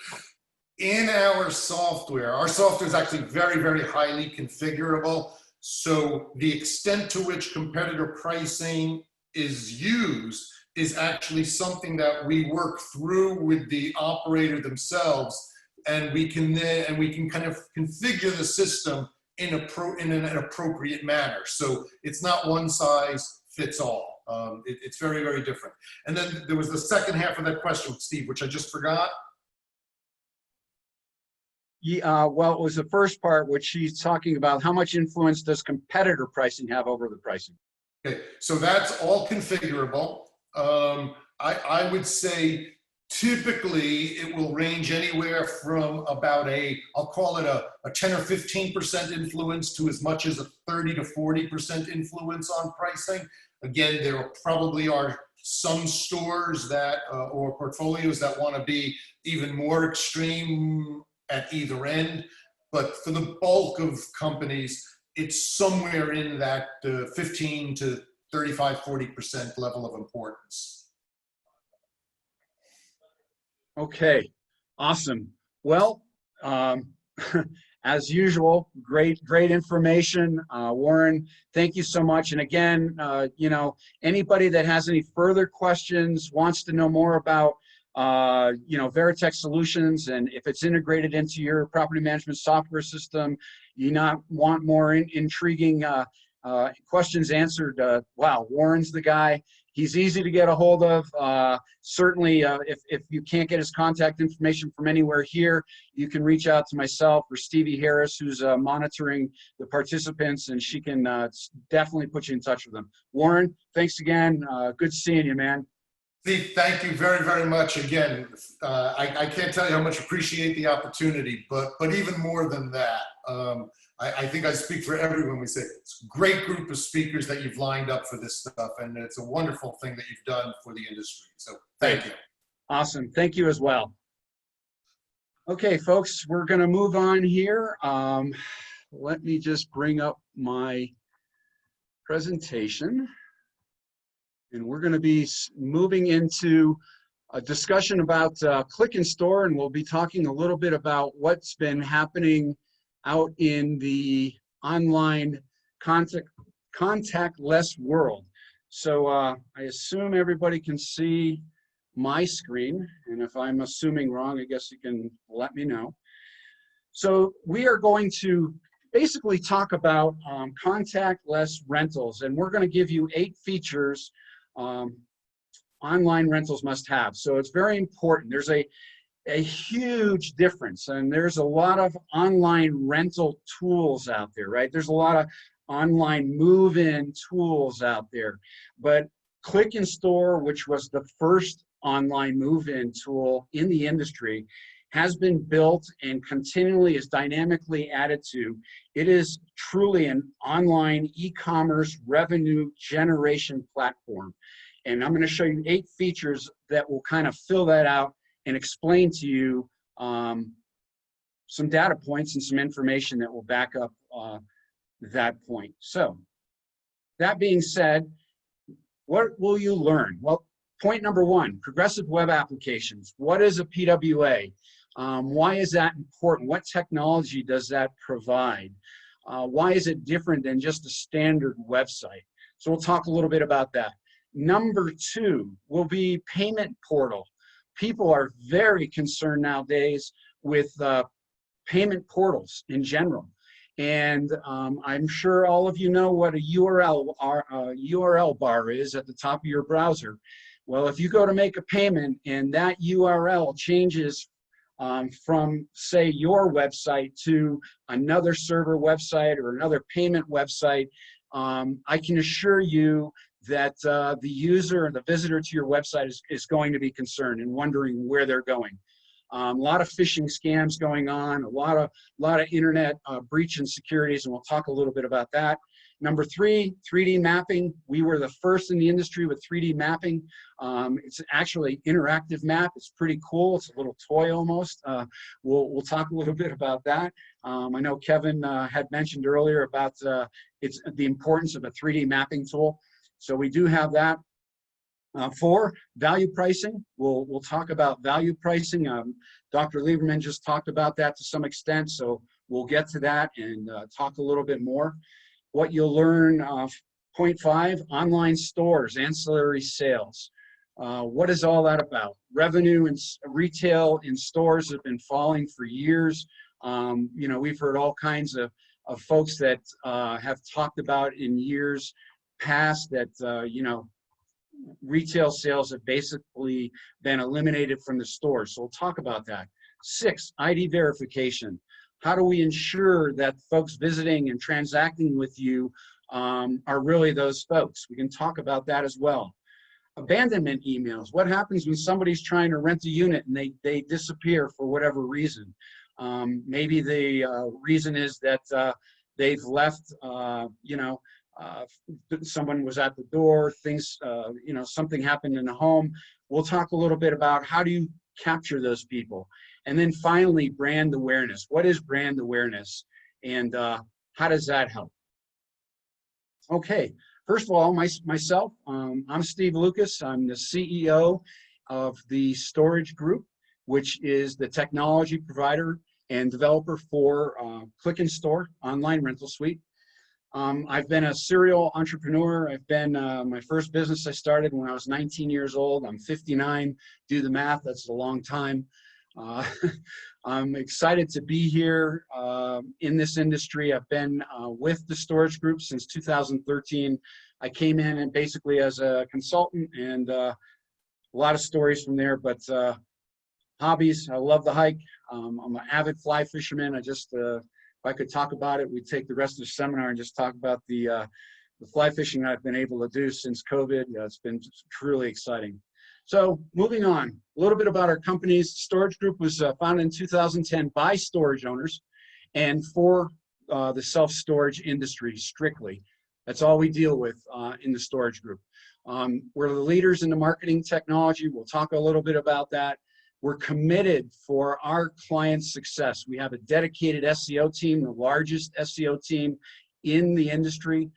In our software is actually very, very highly configurable. So the extent to which competitor pricing is used is actually something that we work through with the operator themselves, and we can kind of configure the system in an appropriate manner. So it's not one size fits all. It's very, very different. And then there was the second half of that question, Steve, which I just forgot. Yeah, well, it was the first part, which she's talking about how much influence does competitor pricing have over the pricing? Okay, so that's all configurable. I would say typically it will range anywhere from about I'll call it a 10 or 15% influence to as much as a 30 to 40% influence on pricing. Again, there probably are some stores that, or portfolios that want to be even more extreme at either end, but for the bulk of companies, it's somewhere in that 15 to 35, 40% level of importance. Okay, awesome. Well, as usual, great information. Warren, thank you so much. And again, anybody that has any further questions, wants to know more about Veritec solutions, and if it's integrated into your property management software system, you not want more intriguing questions answered, wow, Warren's the guy. He's easy to get a hold of. Certainly, if you can't get his contact information from anywhere here, you can reach out to myself or Stevie Harris, who's monitoring the participants, and she can definitely put you in touch with them. Warren, thanks again. Good seeing you, man. Steve, thank you very, very much again. I can't tell you how much I appreciate the opportunity, but even more than that, I think I speak for everyone. We say it's a great group of speakers that you've lined up for this stuff, and it's a wonderful thing that you've done for the industry. So thank you. Awesome. Thank you as well. Okay, folks, we're going to move on here. Let me just bring up my presentation. And we're going to be moving into a discussion about Click and Store, and we'll be talking a little bit about what's been happening out in the online contactless world. So I assume everybody can see my screen, and if I'm assuming wrong, I guess you can let me know. So we are going to basically talk about contactless rentals, and we're going to give you 8 features online rentals must have. So it's very important. There's a huge difference, and there's a lot of online rental tools out there, right? There's a lot of online move-in tools out there, but Click and Store, which was the first online move-in tool in the industry, has been built and continually is dynamically added to. It is truly an online e-commerce revenue generation platform. And I'm going to show you 8 features that will kind of fill that out and explain to you some data points and some information that will back up that point. So that being said, what will you learn? Well, point number 1, progressive web applications. What is a PWA? Why is that important? What technology does that provide? Why is it different than just a standard website? So we'll talk a little bit about that. Number 2 will be payment portal. People are very concerned nowadays with payment portals in general. And I'm sure all of you know what a URL bar is at the top of your browser. Well, if you go to make a payment and that URL changes from, say, your website to another server website or another payment website, I can assure you that the user or the visitor to your website is going to be concerned and wondering where they're going. A lot of phishing scams going on, a lot of internet breach insecurities, and we'll talk a little bit about that. Number 3, 3D mapping. We were the first in the industry with 3D mapping. It's actually interactive map. It's pretty cool. It's a little toy almost. We'll talk a little bit about that. I know Kevin had mentioned earlier about the importance of a 3D mapping tool. So we do have that. 4, value pricing. We'll talk about value pricing. Dr. Lieberman just talked about that to some extent, so we'll get to that and talk a little bit more. What you'll learn, point 5, online stores, ancillary sales. What is all that about? Revenue and retail in stores have been falling for years. You know, we've heard all kinds of folks that have talked about in years past that, you know, retail sales have basically been eliminated from the stores. So we'll talk about that. 6, ID verification. How do we ensure that folks visiting and transacting with you are really those folks? We can talk about that as well. Abandonment emails. What happens when somebody's trying to rent a unit and they disappear for whatever reason? Maybe the reason is that they've left, you know, someone was at the door, things, you know, something happened in the home. We'll talk a little bit about how do you capture those people. And then finally, brand awareness. What is brand awareness, and how does that help? Okay, first of all, myself, I'm Steve Lucas. I'm the CEO of the Storage Group, which is the technology provider and developer for Click and Store online rental suite. I've been a serial entrepreneur. I've been, my first business I started when I was 19 years old. I'm 59. Do the math, that's a long time. I'm excited to be here in this industry. I've been with the Storage Group since 2013. I came in and basically as a consultant, and a lot of stories from there, but hobbies, I love the hike. I'm an avid fly fisherman. I just, if I could talk about it, we'd take the rest of the seminar and just talk about the fly fishing I've been able to do since COVID. It's been truly exciting. So moving on, a little bit about our company's Storage Group was founded in 2010 by storage owners and for the self-storage industry strictly. That's all we deal with in the Storage Group. We're the leaders in the marketing technology. We'll talk a little bit about that. We're committed for our clients' success. We have a dedicated SEO team, the largest SEO team in the industry,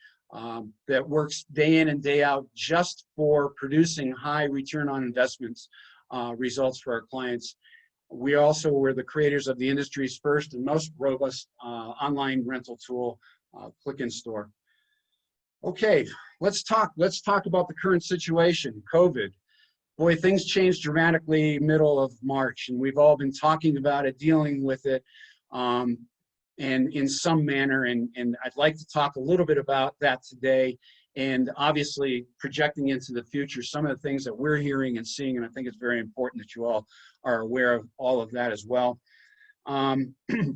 that works day in and day out just for producing high return on investments results for our clients. We also were the creators of the industry's first and most robust online rental tool, Click and Store. Okay, let's talk about the current situation, COVID. Boy, things changed dramatically middle of March, and we've all been talking about it, dealing with it, and in some manner, and I'd like to talk a little bit about that today, and obviously projecting into the future, some of the things that we're hearing and seeing, and I think it's very important that you all are aware of all of that as well.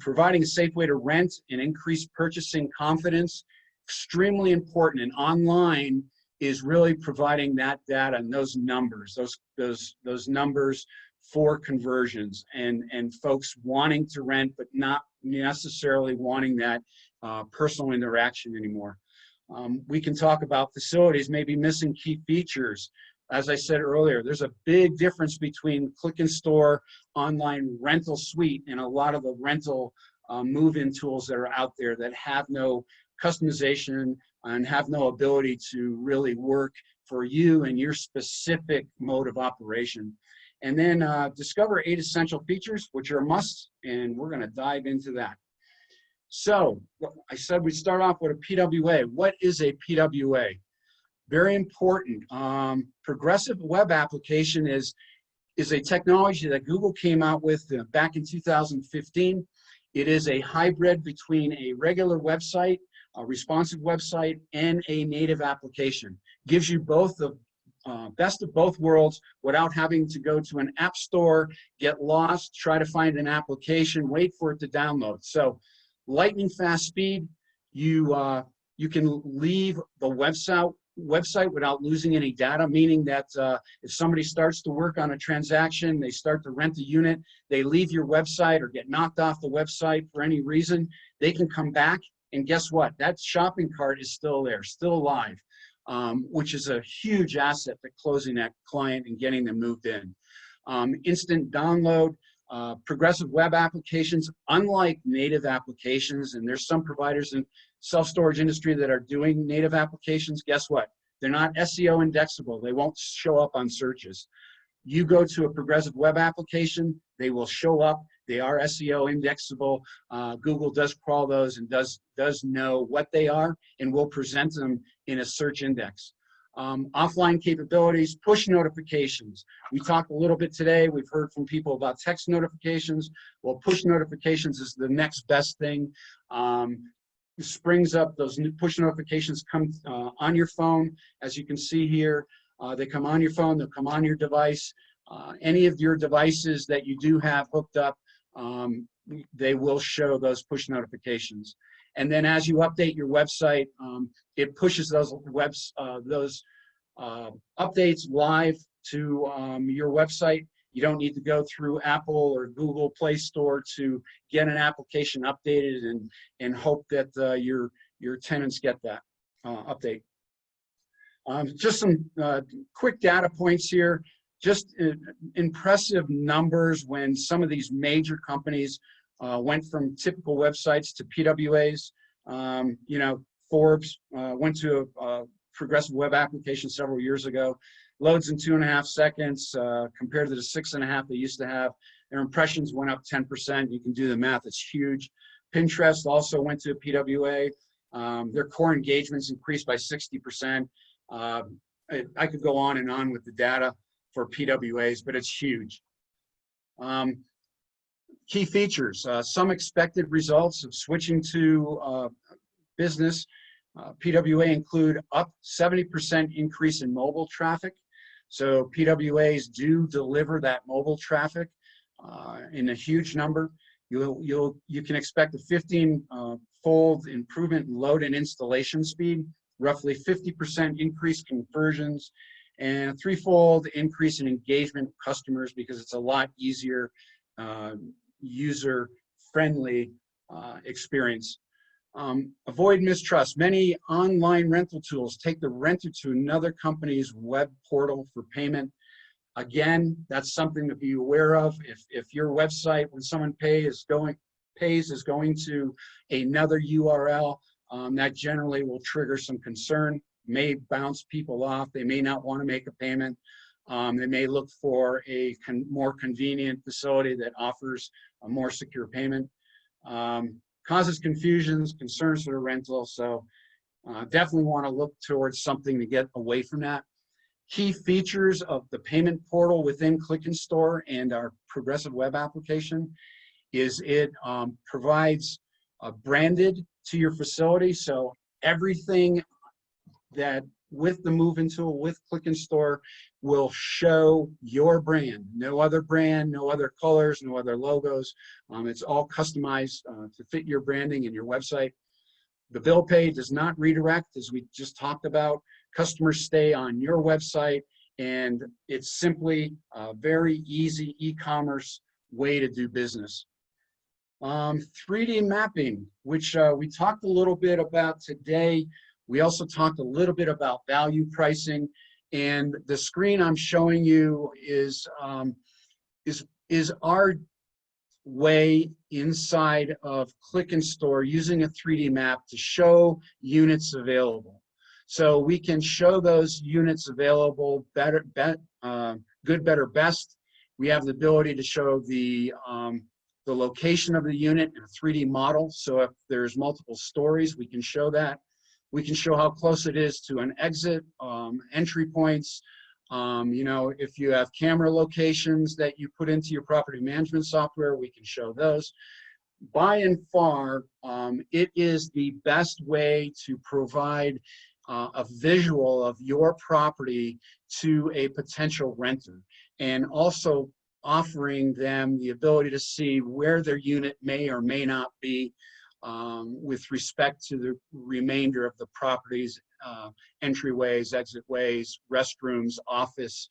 Providing a safe way to rent and increase purchasing confidence, extremely important, and online is really providing that data and those numbers, those numbers for conversions and folks wanting to rent but not necessarily wanting that personal interaction anymore. We can talk about facilities maybe missing key features. As I said earlier, there's a big difference between click and store online rental suite and a lot of the rental move-in tools that are out there that have no customization and have no ability to really work for you and your specific mode of operation. And then discover 8 essential features, which are a must, and we're going to dive into that. So I said we'd start off with a PWA. What is a PWA? Very important. Progressive web application is a technology that Google came out with back in 2015. It is a hybrid between a regular website, a responsive website, and a native application. Gives you both the best of both worlds without having to go to an app store, get lost, try to find an application, wait for it to download. So lightning fast speed, you can leave the website without losing any data, meaning that if somebody starts to work on a transaction, they start to rent a unit, they leave your website or get knocked off the website for any reason, they can come back and guess what? That shopping cart is still there, still alive, which is a huge asset to closing that client and getting them moved in. Instant download, progressive web applications, unlike native applications, and there's some providers in self-storage industry that are doing native applications. Guess what? They're not SEO indexable. They won't show up on searches. You go to a progressive web application, they will show up. They are SEO indexable. Google does crawl those and does know what they are and will present them in a search index. Offline capabilities, push notifications. We talked a little bit today. We've heard from people about text notifications. Well, push notifications is the next best thing. Springs up those new push notifications come on your phone. As you can see here, they come on your phone, they'll come on your device. Any of your devices that you do have hooked up, they will show those push notifications. And then as you update your website, it pushes those updates live to your website. You don't need to go through Apple or Google Play Store to get an application updated and hope that your tenants get that update. Just some quick data points here. Just impressive numbers when some of these major companies went from typical websites to PWAs. You know, Forbes went to a progressive web application several years ago. Loads in 2.5 seconds compared to the 6.5 they used to have. Their impressions went up 10%. You can do the math, it's huge. Pinterest also went to a PWA. Their core engagements increased by 60%. I could go on and on with the data for PWAs, but it's huge. Key features, some expected results of switching to business. PWA include up 70% increase in mobile traffic. So PWAs do deliver that mobile traffic in a huge number. You can expect a 15-fold improvement in load and installation speed, roughly 50% increase in conversions, and a 3-fold increase in engagement with customers because it's a lot easier, user-friendly experience. Avoid mistrust. Many online rental tools take the renter to another company's web portal for payment. Again, that's something to be aware of. If your website, when someone pays is going to another URL, that generally will trigger some concern, may bounce people off. They may not want to make a payment. They may look for a more convenient facility that offers a more secure payment. Causes confusions, concerns for the rental. So definitely want to look towards something to get away from that. Key features of the payment portal within Click and Store and our progressive web application is it provides branded to your facility. So everything that with the move-in tool, with Click and Store, will show your brand. No other brand, no other colors, no other logos. It's all customized to fit your branding and your website. The bill pay does not redirect, as we just talked about. Customers stay on your website, and it's simply a very easy e-commerce way to do business. 3D mapping, which we talked a little bit about today. We also talked a little bit about value pricing, and the screen I'm showing you is our way inside of Click and Store using a 3D map to show units available. So we can show those units available, better, good, better, best. We have the ability to show the location of the unit in a 3D model. So if there's multiple stories, we can show that. We can show how close it is to an exit, entry points. You know, if you have camera locations that you put into your property management software, we can show those. By and far, it is the best way to provide a visual of your property to a potential renter, and also offering them the ability to see where their unit may or may not be with respect to the remainder of the property's entryways, exitways, restrooms, office.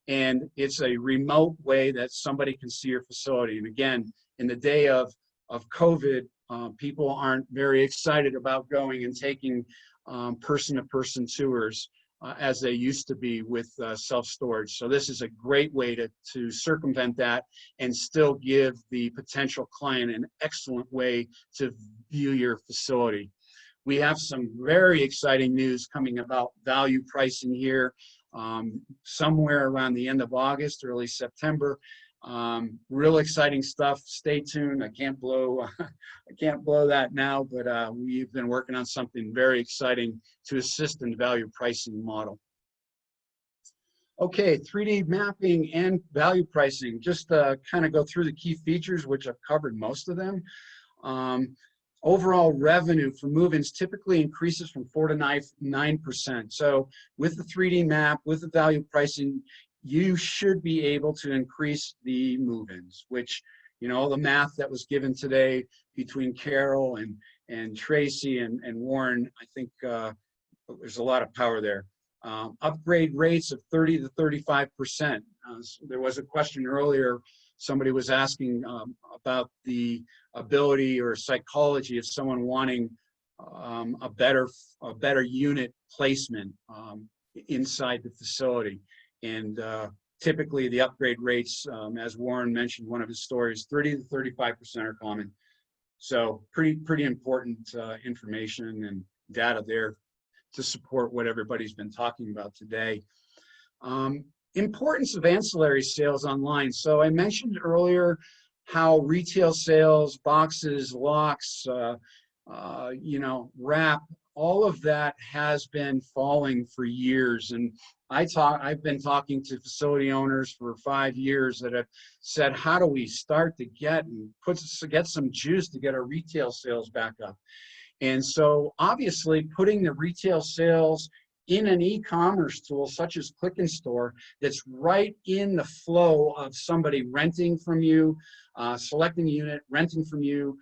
And it's a remote way that somebody can see your facility. And again, in the day of COVID, people aren't very excited about going and taking person-to-person tours as they used to be with self-storage. So this is a great way to circumvent that and still give the potential client an excellent way to view your facility. We have some very exciting news coming about value pricing here somewhere around the end of August, early September. Real exciting stuff. Stay tuned. I can't blow that now, but we've been working on something very exciting to assist in the value pricing model. Okay, 3D mapping and value pricing. Just kind of go through the key features, which I've covered most of them. Overall revenue for move-ins typically increases from 4 to 9%. So with the 3D map, with the value pricing, you should be able to increase the move-ins, which, you know, the math that was given today between Carol and Tracy and Warren, I think there's a lot of power there. Upgrade rates of 30 to 35%. There was a question earlier, somebody was asking about the ability or psychology of someone wanting a better unit placement inside the facility. And typically the upgrade rates, as Warren mentioned, one of his stories, 30 to 35% are common. So pretty important information and data there to support what everybody's been talking about today. Importance of ancillary sales online. So I mentioned earlier how retail sales, boxes, locks, you know, wrap, all of that has been falling for years. And I've been talking to facility owners for 5 years that have said, how do we start to get some juice to get our retail sales back up? And so obviously putting the retail sales in an e-commerce tool such as Click and Store that's right in the flow of somebody renting from you, selecting a unit, renting from you,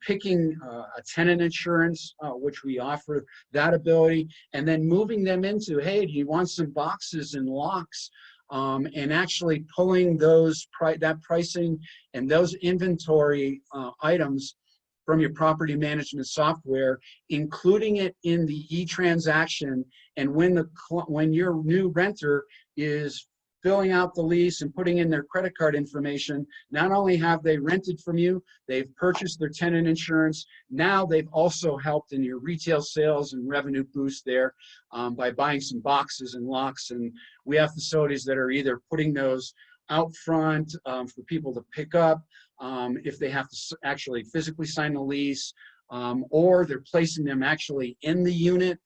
picking a tenant insurance, which we offer that ability, and then moving them into, hey, do you want some boxes and locks? And actually pulling that pricing and those inventory items from your property management software, including it in the e-transaction. And when your new renter is filling out the lease and putting in their credit card information, not only have they rented from you, they've purchased their tenant insurance, now they've also helped in your retail sales and revenue boost there by buying some boxes and locks. And we have facilities that are either putting those out front for people to pick up if they have to actually physically sign the lease, or they're placing them actually in the unit.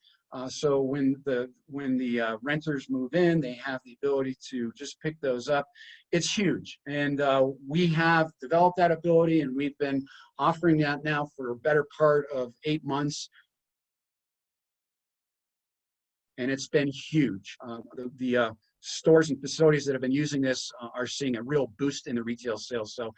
So when the renters move in, they have the ability to just pick those up. It's huge, and we have developed that ability, and we've been offering that now for a better part of 8 months, and it's been huge. The stores and facilities that have been using this are seeing a real boost in the retail sales. So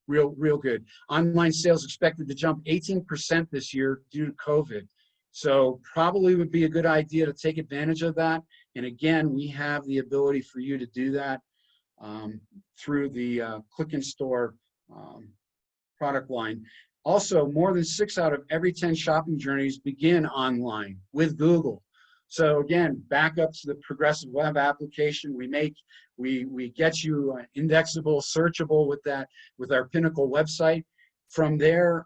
real good. Online sales expected to jump 18% this year due to COVID. So probably would be a good idea to take advantage of that. And again, we have the ability for you to do that through the Click and Store product line. Also, more than 6 out of every 10 shopping journeys begin online with Google. So again, back up to the progressive web application. We get you indexable, searchable with our Pinnacle website. From there,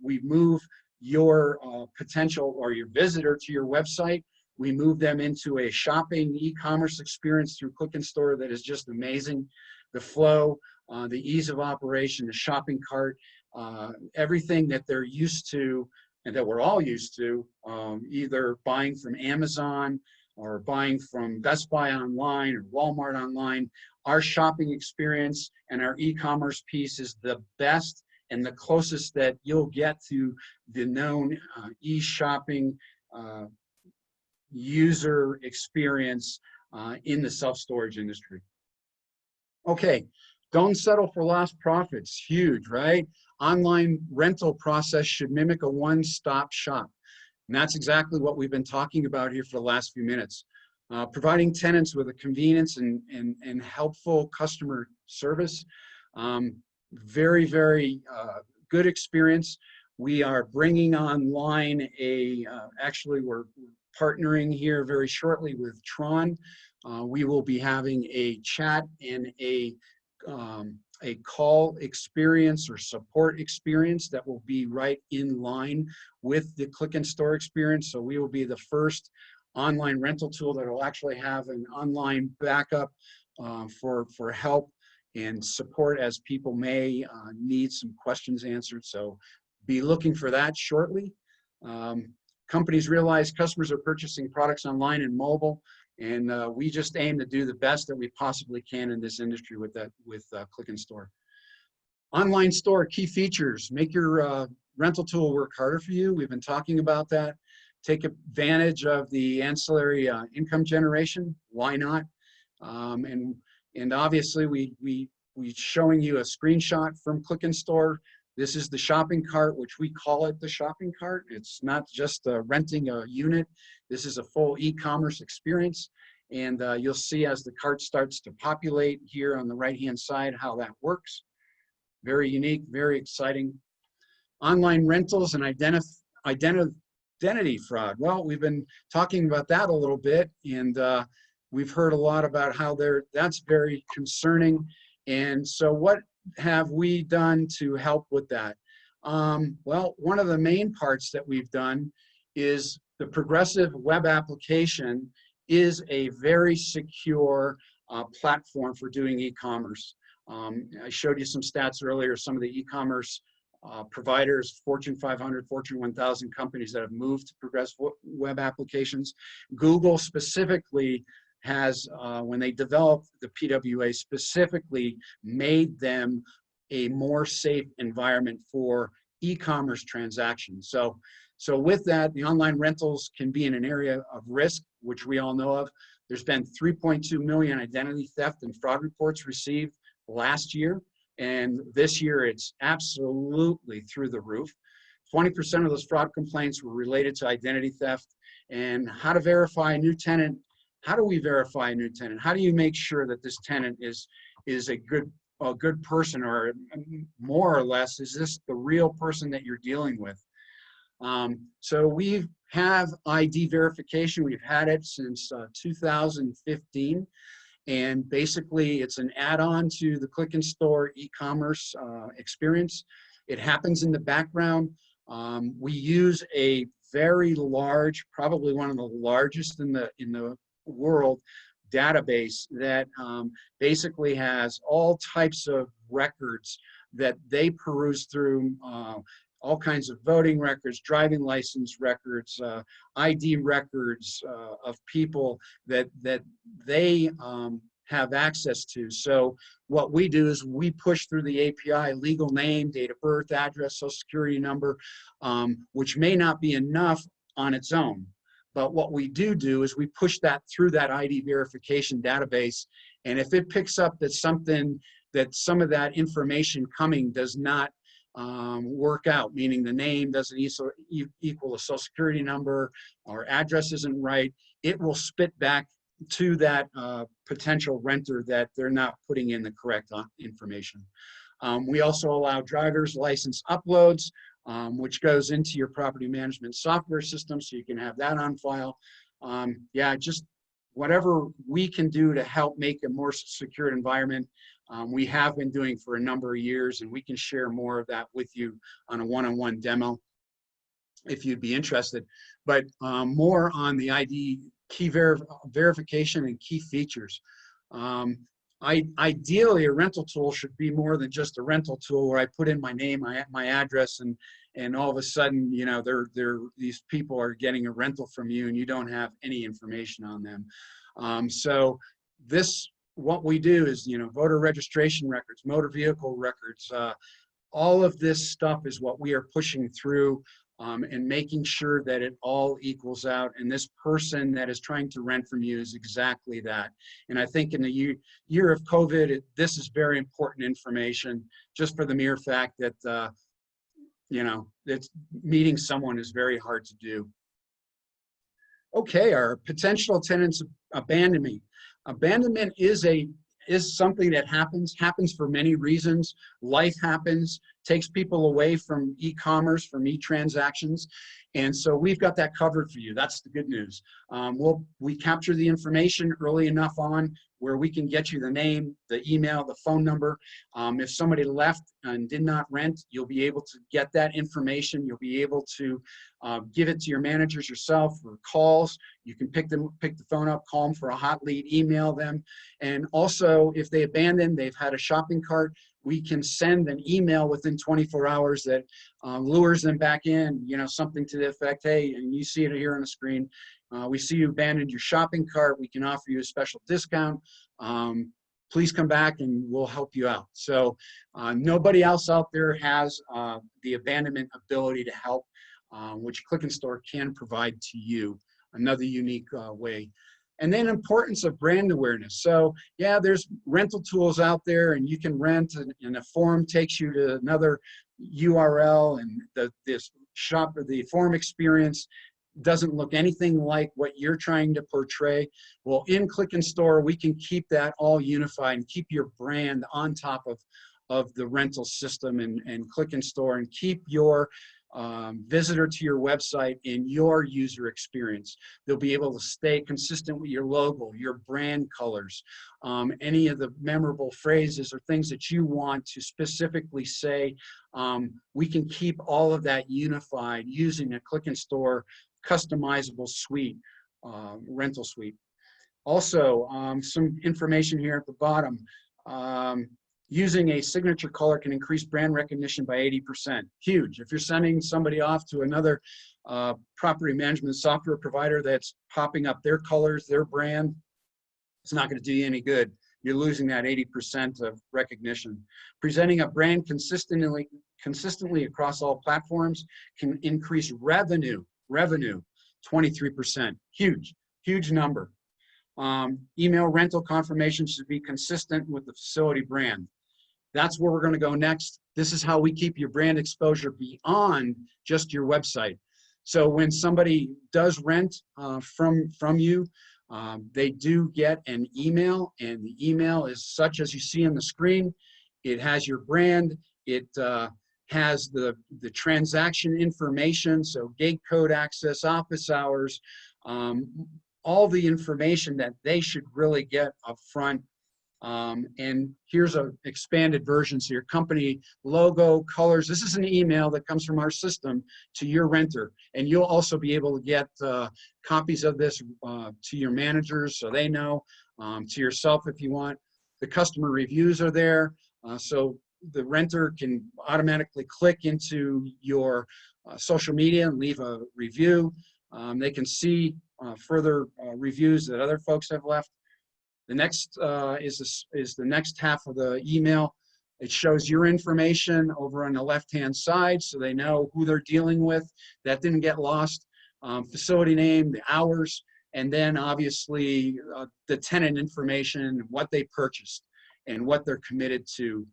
we move your potential or your visitor to your website. We move them into a shopping e-commerce experience through Click and Store that is just amazing. The flow, the ease of operation, the shopping cart, everything that they're used to and that we're all used to, either buying from Amazon or buying from Best Buy online or Walmart online. Our shopping experience and our e-commerce piece is the best and the closest that you'll get to the known e-shopping user experience in the self-storage industry. Okay, don't settle for lost profits. Huge, right? Online rental process should mimic a one-stop shop. And that's exactly what we've been talking about here for the last few minutes. Providing tenants with a convenience and helpful customer service. Very, very good experience. We are bringing online actually we're partnering here very shortly with Tron. We will be having a chat and a call experience or support experience that will be right in line with the Click and Store experience. So we will be the first online rental tool that will actually have an online backup for help and support as people may need some questions answered. So be looking for that shortly. Companies realize customers are purchasing products online and mobile, and we just aim to do the best that we possibly can in this industry with Click and Store. Online store key features: make your rental tool work harder for you. We've been talking about that. Take advantage of the ancillary income generation. Why not? And obviously, we showing you a screenshot from Click and Store. This is the shopping cart, which we call it the shopping cart. It's not just renting a unit. This is a full e-commerce experience. And you'll see as the cart starts to populate here on the right-hand side how that works. Very unique, very exciting. Online rentals and identity fraud. Well, we've been talking about that a little bit, and we've heard a lot about how that's very concerning. And so what have we done to help with that? Well, one of the main parts that we've done is the progressive web application is a very secure platform for doing e-commerce. I showed you some stats earlier, some of the e-commerce providers, Fortune 500, Fortune 1000 companies that have moved to progressive web applications. Google specifically has, when they developed the PWA, specifically made them a more safe environment for e-commerce transactions. So with that, the online rentals can be in an area of risk, which we all know of. There's been 3.2 million identity theft and fraud reports received last year, and this year it's absolutely through the roof. 20% of those fraud complaints were related to identity theft. And how to verify a new tenant. How do we verify a new tenant? How do you make sure that this tenant is a good person, or more or less, is this the real person that you're dealing with? So we have ID verification. We've had it since 2015. And basically, it's an add-on to the Click and Store e-commerce experience. It happens in the background. We use a very large, probably one of the largest in the world, database that basically has all types of records that they peruse through, all kinds of voting records, driving license records, ID records of people that they have access to. So what we do is we push through the API legal name, date of birth, address, social security number, which may not be enough on its own. But what we do is we push that through that ID verification database. And if it picks up that some of that information coming does not work out, meaning the name doesn't equal a social security number or address isn't right, it will spit back to that potential renter that they're not putting in the correct information. We also allow driver's license uploads, which goes into your property management software system, so you can have that on file. Yeah, just whatever we can do to help make a more secure environment, we have been doing for a number of years, and we can share more of that with you on a one-on-one demo if you'd be interested. But more on the ID key verification and key features. Ideally, a rental tool should be more than just a rental tool where I put in my name, my address, and all of a sudden, you know, these people are getting a rental from you and you don't have any information on them. So what we do is, you know, voter registration records, motor vehicle records, all of this stuff is what we are pushing through and making sure that it all equals out. And this person that is trying to rent from you is exactly that. And I think in the year of COVID, this is very important information, just for the mere fact that, you know, meeting someone is very hard to do. Okay, our potential tenants abandonment. Abandonment is something that happens for many reasons. Life happens, takes people away from e-commerce, from e-transactions. And so we've got that covered for you. That's the good news. We capture the information early enough on where we can get you the name, the email, the phone number. If somebody left and did not rent, you'll be able to get that information. You'll be able to give it to your managers yourself, or calls. You can pick the phone up, call them for a hot lead, email them. And also, if they abandon, they've had a shopping cart, we can send an email within 24 hours that lures them back in, you know, something to the effect, hey, and you see it here on the screen, we see you abandoned your shopping cart, we can offer you a special discount. Please come back and we'll help you out. So nobody else out there has the abandonment ability to help, which Click and Store can provide to you, another unique way. And then importance of brand awareness. So yeah, there's rental tools out there, and you can rent, and a form takes you to another URL, and the form experience doesn't look anything like what you're trying to portray. Well, in Click and Store, we can keep that all unified and keep your brand on top of the rental system and Click and Store, and keep your visitor to your website in your user experience. They'll be able to stay consistent with your logo, your brand colors, any of the memorable phrases or things that you want to specifically say. We can keep all of that unified using a Click and Store customizable suite, rental suite. Also, some information here at the bottom. Using a signature color can increase brand recognition by 80%. Huge. If you're sending somebody off to another property management software provider that's popping up their colors, their brand, it's not going to do you any good. You're losing that 80% of recognition. Presenting a brand consistently across all platforms can increase revenue, 23%. Huge number. Email rental confirmation should be consistent with the facility brand. That's where we're going to go next. This is how we keep your brand exposure beyond just your website. So when somebody does rent from you, they do get an email, and the email is such as you see on the screen. It has your brand. It has the transaction information, so gate code access, office hours, all the information that they should really get up front. And here's an expanded version. So your company logo, colors. This is an email that comes from our system to your renter. And you'll also be able to get copies of this to your managers so they know, to yourself if you want. The customer reviews are there. So the renter can automatically click into your social media and leave a review. They can see further reviews that other folks have left. The next is the next half of the email. It shows your information over on the left-hand side, so they know who they're dealing with. That didn't get lost. Facility name, the hours, and then obviously the tenant information, what they purchased, and what they're committed to,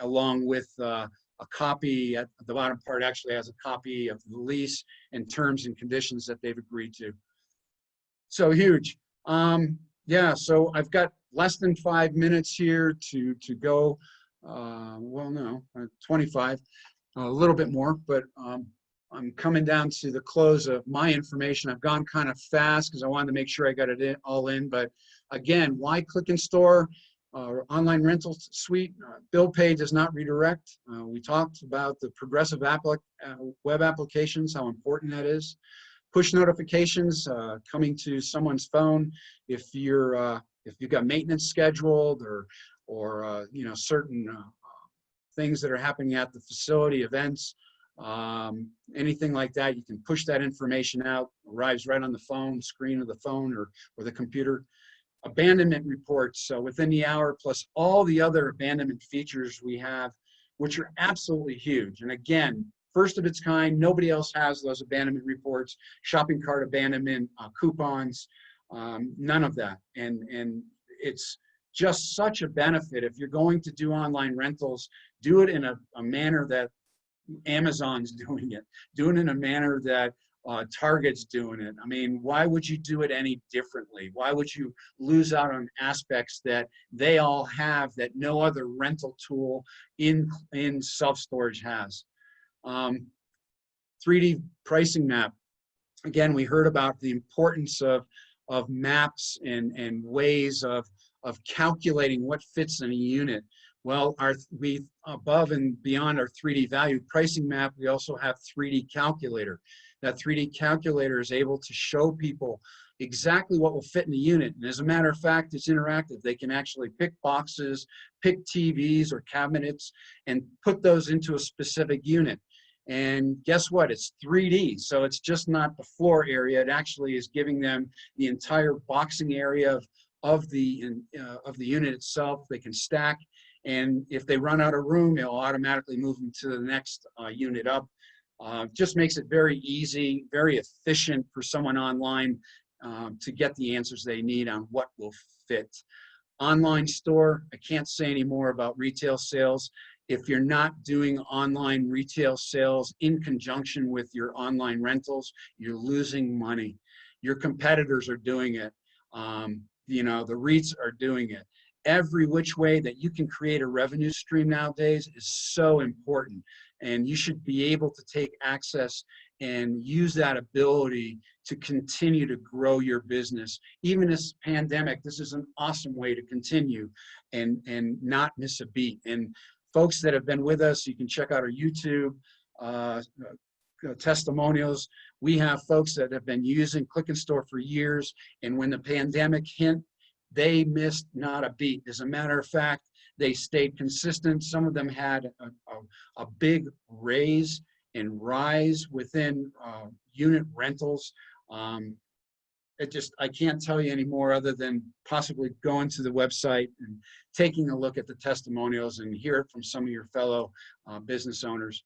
along with a copy at the bottom part actually has a copy of the lease and terms and conditions that they've agreed to. So huge. Yeah, so I've got less than 5 minutes here to go. Well, no, 25, a little bit more, but I'm coming down to the close of my information. I've gone kind of fast because I wanted to make sure I got it all in. But again, why Click and Store? Online rental suite, bill pay does not redirect. We talked about the progressive web applications, how important that is. Push notifications coming to someone's phone if you've got maintenance scheduled or you know, certain things that are happening at the facility, events, anything like that. You can push that information out, arrives right on the phone, screen of the phone or the computer. Abandonment reports, so within the hour, plus all the other abandonment features we have, which are absolutely huge. And again, first of its kind, nobody else has those abandonment reports, shopping cart abandonment, coupons, none of that. And it's just such a benefit. If you're going to do online rentals, do it in a manner that Amazon's doing it. Do it in a manner that Target's doing it. I mean, why would you do it any differently? Why would you lose out on aspects that they all have that no other rental tool in self-storage has? 3D pricing map. Again, we heard about the importance of maps and ways of calculating what fits in a unit. Well, we above and beyond our 3D value pricing map, we also have 3D calculator. That 3D calculator is able to show people exactly what will fit in the unit. And as a matter of fact, it's interactive. They can actually pick boxes, pick TVs or cabinets, and put those into a specific unit. And guess what? It's 3D, so it's just not the floor area. It actually is giving them the entire boxing area of the unit itself. They can stack, and if they run out of room, it'll automatically move them to the next unit up. Just makes it very easy, very efficient for someone online to get the answers they need on what will fit. Online store, I can't say any more about retail sales. If you're not doing online retail sales in conjunction with your online rentals, you're losing money. Your competitors are doing it. You know, the REITs are doing it. Every which way that you can create a revenue stream nowadays is so important. And you should be able to take access and use that ability to continue to grow your business. Even this pandemic, this is an awesome way to continue and not miss a beat. And folks that have been with us, you can check out our YouTube testimonials. We have folks that have been using Click and Store for years, and when the pandemic hit, they missed not a beat. As a matter of fact, they stayed consistent. Some of them had a big raise and rise within unit rentals. I can't tell you any more other than possibly going to the website and taking a look at the testimonials and hear it from some of your fellow business owners.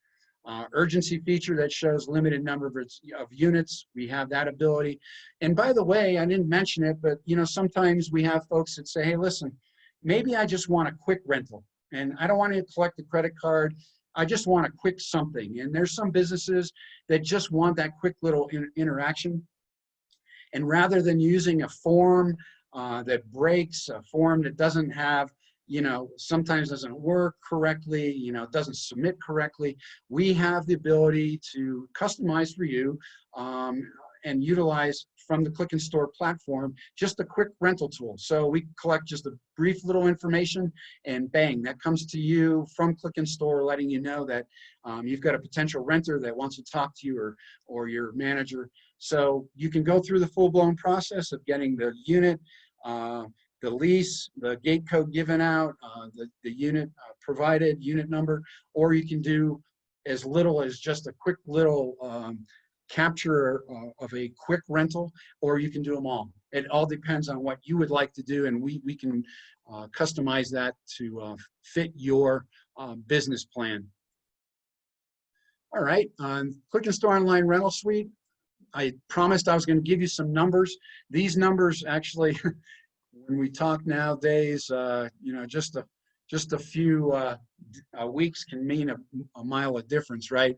Urgency feature that shows limited number of units. We have that ability. And by the way, I didn't mention it, but you know, sometimes we have folks that say, hey, listen, maybe I just want a quick rental and I don't want to collect the credit card. I just want a quick something. And there's some businesses that just want that quick little interaction. And rather than using a form that breaks, a form that doesn't have, you know, sometimes doesn't work correctly, you know, doesn't submit correctly, we have the ability to customize for you and utilize from the Click and Store platform just a quick rental tool. So we collect just a brief little information and bang, that comes to you from Click and Store, letting you know that you've got a potential renter that wants to talk to you or your manager. So you can go through the full-blown process of getting the unit, the lease, the gate code given out, the unit provided, unit number, or you can do as little as just a quick little capture of a quick rental, or you can do them all. It all depends on what you would like to do, and we can customize that to fit your business plan. All right, Click and Store Online Rental Suite. I promised I was going to give you some numbers. These numbers actually, when we talk nowadays, you know, just a few weeks can mean a mile of difference, right?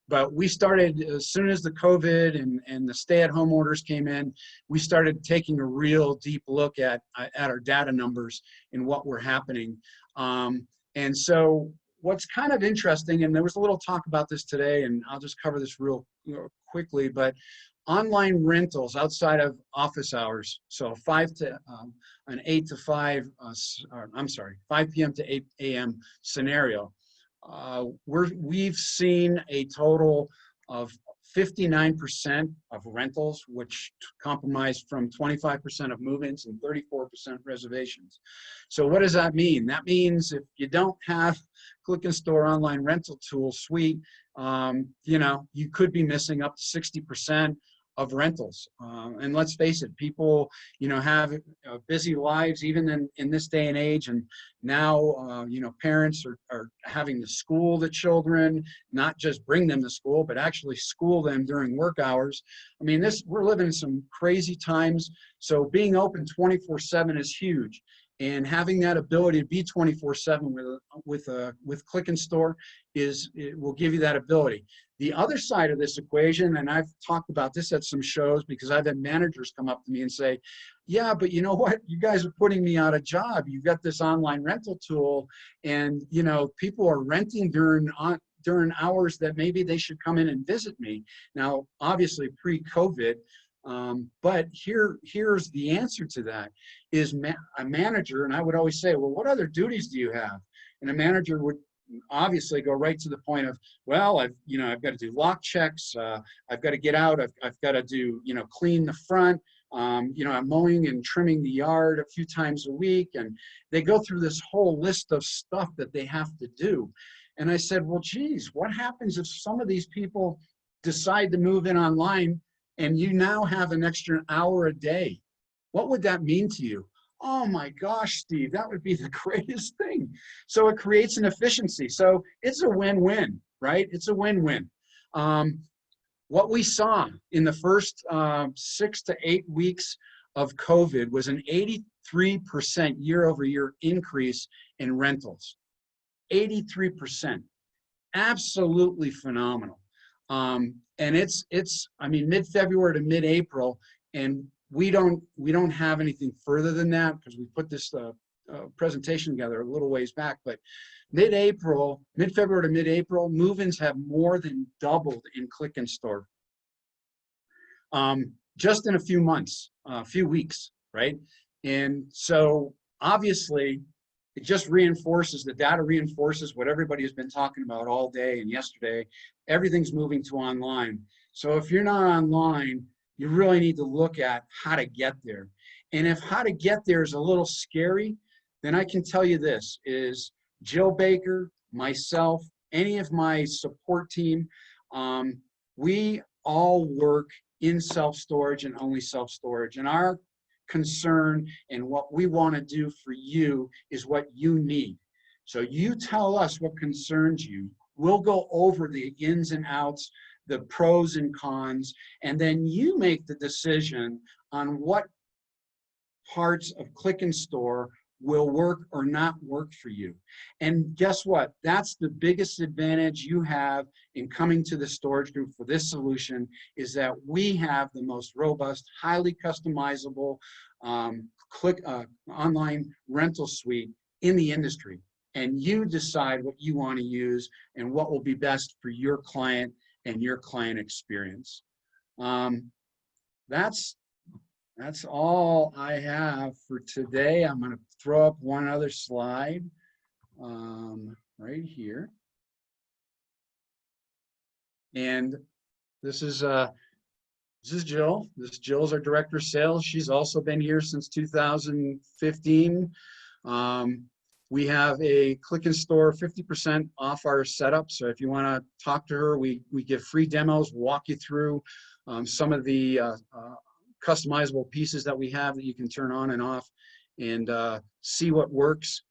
But we started as soon as the COVID and the stay-at-home orders came in, we started taking a real deep look at our data numbers and what were happening. And so what's kind of interesting, and there was a little talk about this today, and I'll just cover this real quickly, but online rentals outside of office hours, so an 8 to 5, I'm sorry, 5 p.m. to 8 a.m. scenario. We've seen a total of 59% of rentals, which comprise from 25% of move-ins and 34% reservations. So what does that mean? That means if you don't have Click and Store Online Rental Tool Suite, you know, you could be missing up to 60% of rentals. And let's face it, people, you know, have busy lives even in this day and age. And now, you know, parents are having to school the children, not just bring them to school, but actually school them during work hours. I mean, we're living in some crazy times. So being open 24/7 is huge. And having that ability to be 24/7 with Click and Store it will give you that ability. The other side of this equation, and I've talked about this at some shows because I've had managers come up to me and say, yeah, but you know what? You guys are putting me out of job. You've got this online rental tool, and you know, people are renting during hours that maybe they should come in and visit me. Now, obviously pre-COVID, but here's the answer to that is a manager, and I would always say, well, what other duties do you have? And a manager would obviously go right to the point of, well, I've got to do lock checks, I've got to get out, I've got to do, you know, clean the front, you know, I'm mowing and trimming the yard a few times a week, and they go through this whole list of stuff that they have to do. And I said, well, geez, what happens if some of these people decide to move in online and you now have an extra hour a day? What would that mean to you? Oh my gosh, Steve, that would be the greatest thing. So it creates an efficiency. So it's a win-win, right? It's a win-win. What we saw in the first 6 to 8 weeks of COVID was an 83% year-over-year increase in rentals. 83%, absolutely phenomenal. And it's I mean, mid-February to mid-April, and we don't have anything further than that because we put this presentation together a little ways back. But mid-February to mid-April, move-ins have more than doubled in Click and Store. Just in a few months, a few weeks, right? And so obviously, it just reinforces, the data reinforces what everybody has been talking about all day and yesterday. Everything's moving to online. So if you're not online, you really need to look at how to get there. And if how to get there is a little scary, then I can tell you this, is Jill Baker, myself, any of my support team, we all work in self-storage and only self-storage. And our concern and what we want to do for you is what you need. So you tell us what concerns you. We'll go over the ins and outs, the pros and cons, and then you make the decision on what parts of Click and Store will work or not work for you. And guess what? That's the biggest advantage you have in coming to the storage group for this solution, is that we have the most robust, highly customizable online rental suite in the industry. And you decide what you want to use and what will be best for your client and your client experience. That's all I have for today. I'm going to throw up one other slide right here. And this is This is Jill. This is Jill's our director of sales. She's also been here since 2015. We have a click and store 50% off our setup. So if you want to talk to her, we give free demos, walk you through some of the customizable pieces that we have that you can turn on and off and see what works.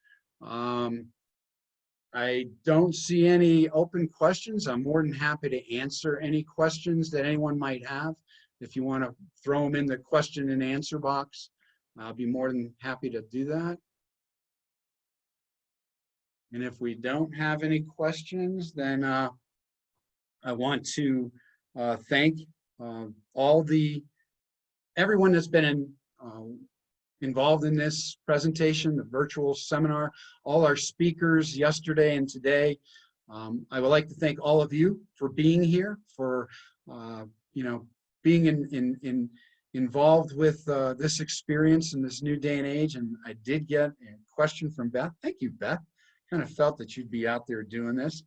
I don't see any open questions. I'm more than happy to answer any questions that anyone might have. If you want to throw them in the question and answer box, I'll be more than happy to do that. And if we don't have any questions, then I want to thank everyone that's been involved in this presentation, the virtual seminar, all our speakers yesterday and today. I would like to thank all of you for being here, for being involved with this experience in this new day and age. And I did get a question from Beth. Thank you, Beth. Kind of felt that you'd be out there doing this.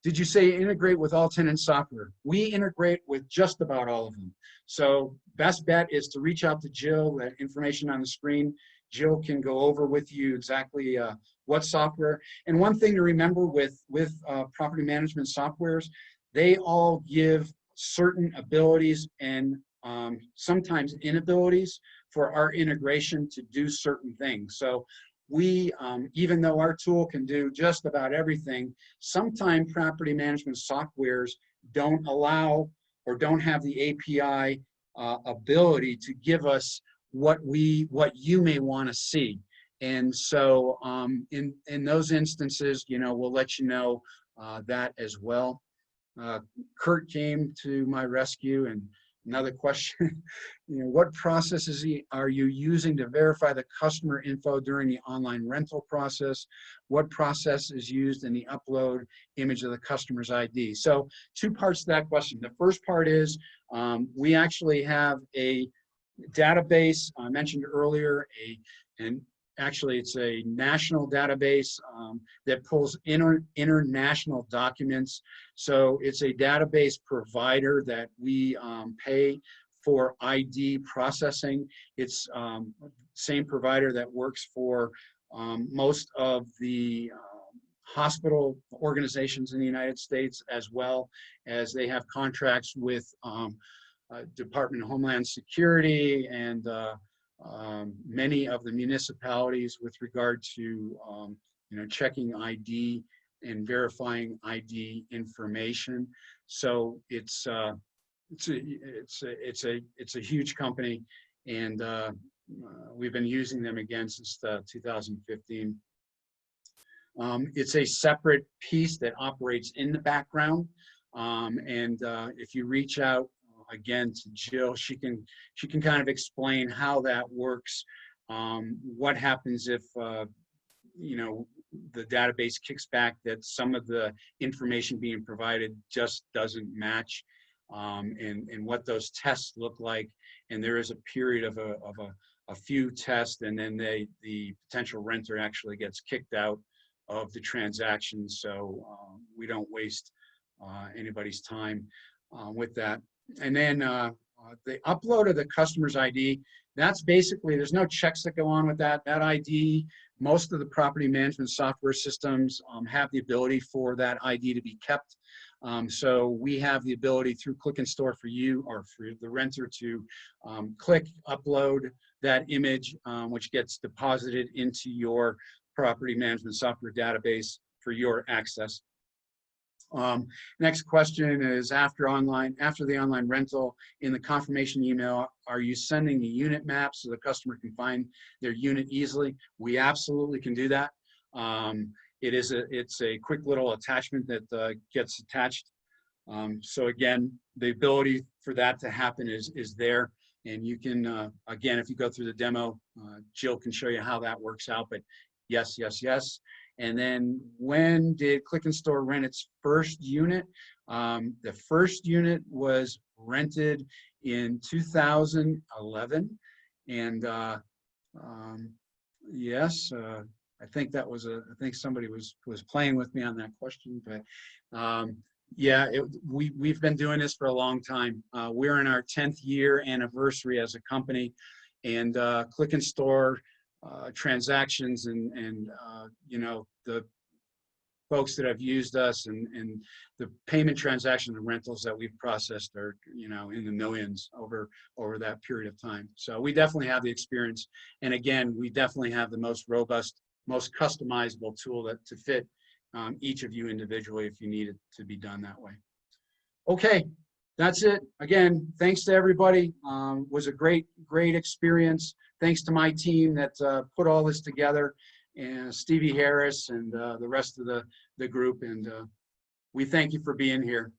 Did you say integrate with all tenant software? We integrate with just about all of them. So best bet is to reach out to Jill. That information on the screen, Jill can go over with you exactly what software. And one thing to remember with property management softwares, they all give certain abilities and sometimes inabilities for our integration to do certain things. So we, even though our tool can do just about everything, sometimes property management softwares don't allow or don't have the API ability to give us what you may want to see. And so in those instances, we'll let you know that as well. Kurt came to my rescue. And another question, what processes are you using to verify the customer info during the online rental process? What process is used in the upload image of the customer's ID? So 2 parts to that question. The first part is we actually have a database I mentioned earlier, and actually it's a national database that pulls international documents. So it's a database provider that we pay for ID processing. It's same provider that works for most of the hospital organizations in the United States, as well as they have contracts with Department of Homeland Security and many of the municipalities with regard to checking ID and verifying ID information. So it's a huge company, and we've been using them again since 2015. It's a separate piece that operates in the background, and if you reach out again to Jill, she can kind of explain how that works. What happens if the database kicks back that some of the information being provided just doesn't match, and what those tests look like. And there is a period of a few tests, and then the potential renter actually gets kicked out of the transaction. So we don't waste anybody's time with that. And then the upload of the customer's ID, that's basically, there's no checks that go on with that. That ID, most of the property management software systems have the ability for that ID to be kept. So we have the ability through Click and Store for you, or for the renter, to click, upload that image, which gets deposited into your property management software database for your access. Next question is, after the online rental, in the confirmation email, are you sending the unit map so the customer can find their unit easily? We absolutely can do that. It's a quick little attachment that gets attached. So again, the ability for that to happen is there. And you can, again, if you go through the demo, Jill can show you how that works out, but yes, yes, yes. And then, when did Click and Store rent its first unit? The first unit was rented in 2011, and yes, I think that was I think somebody was playing with me on that question, but Yeah, we've been doing this for a long time. We're in our 10th year anniversary as a company, and click and store transactions and you know, the folks that have used us and the payment transactions and rentals that we've processed are, you know, in the millions over that period of time. So we definitely have the experience. And again, we definitely have the most robust, most customizable tool to fit each of you individually if you need it to be done that way. Okay, that's it. Again, thanks to everybody. Was a great experience. Thanks to my team that put all this together, and Stevie Harris and the rest of the group. And we thank you for being here.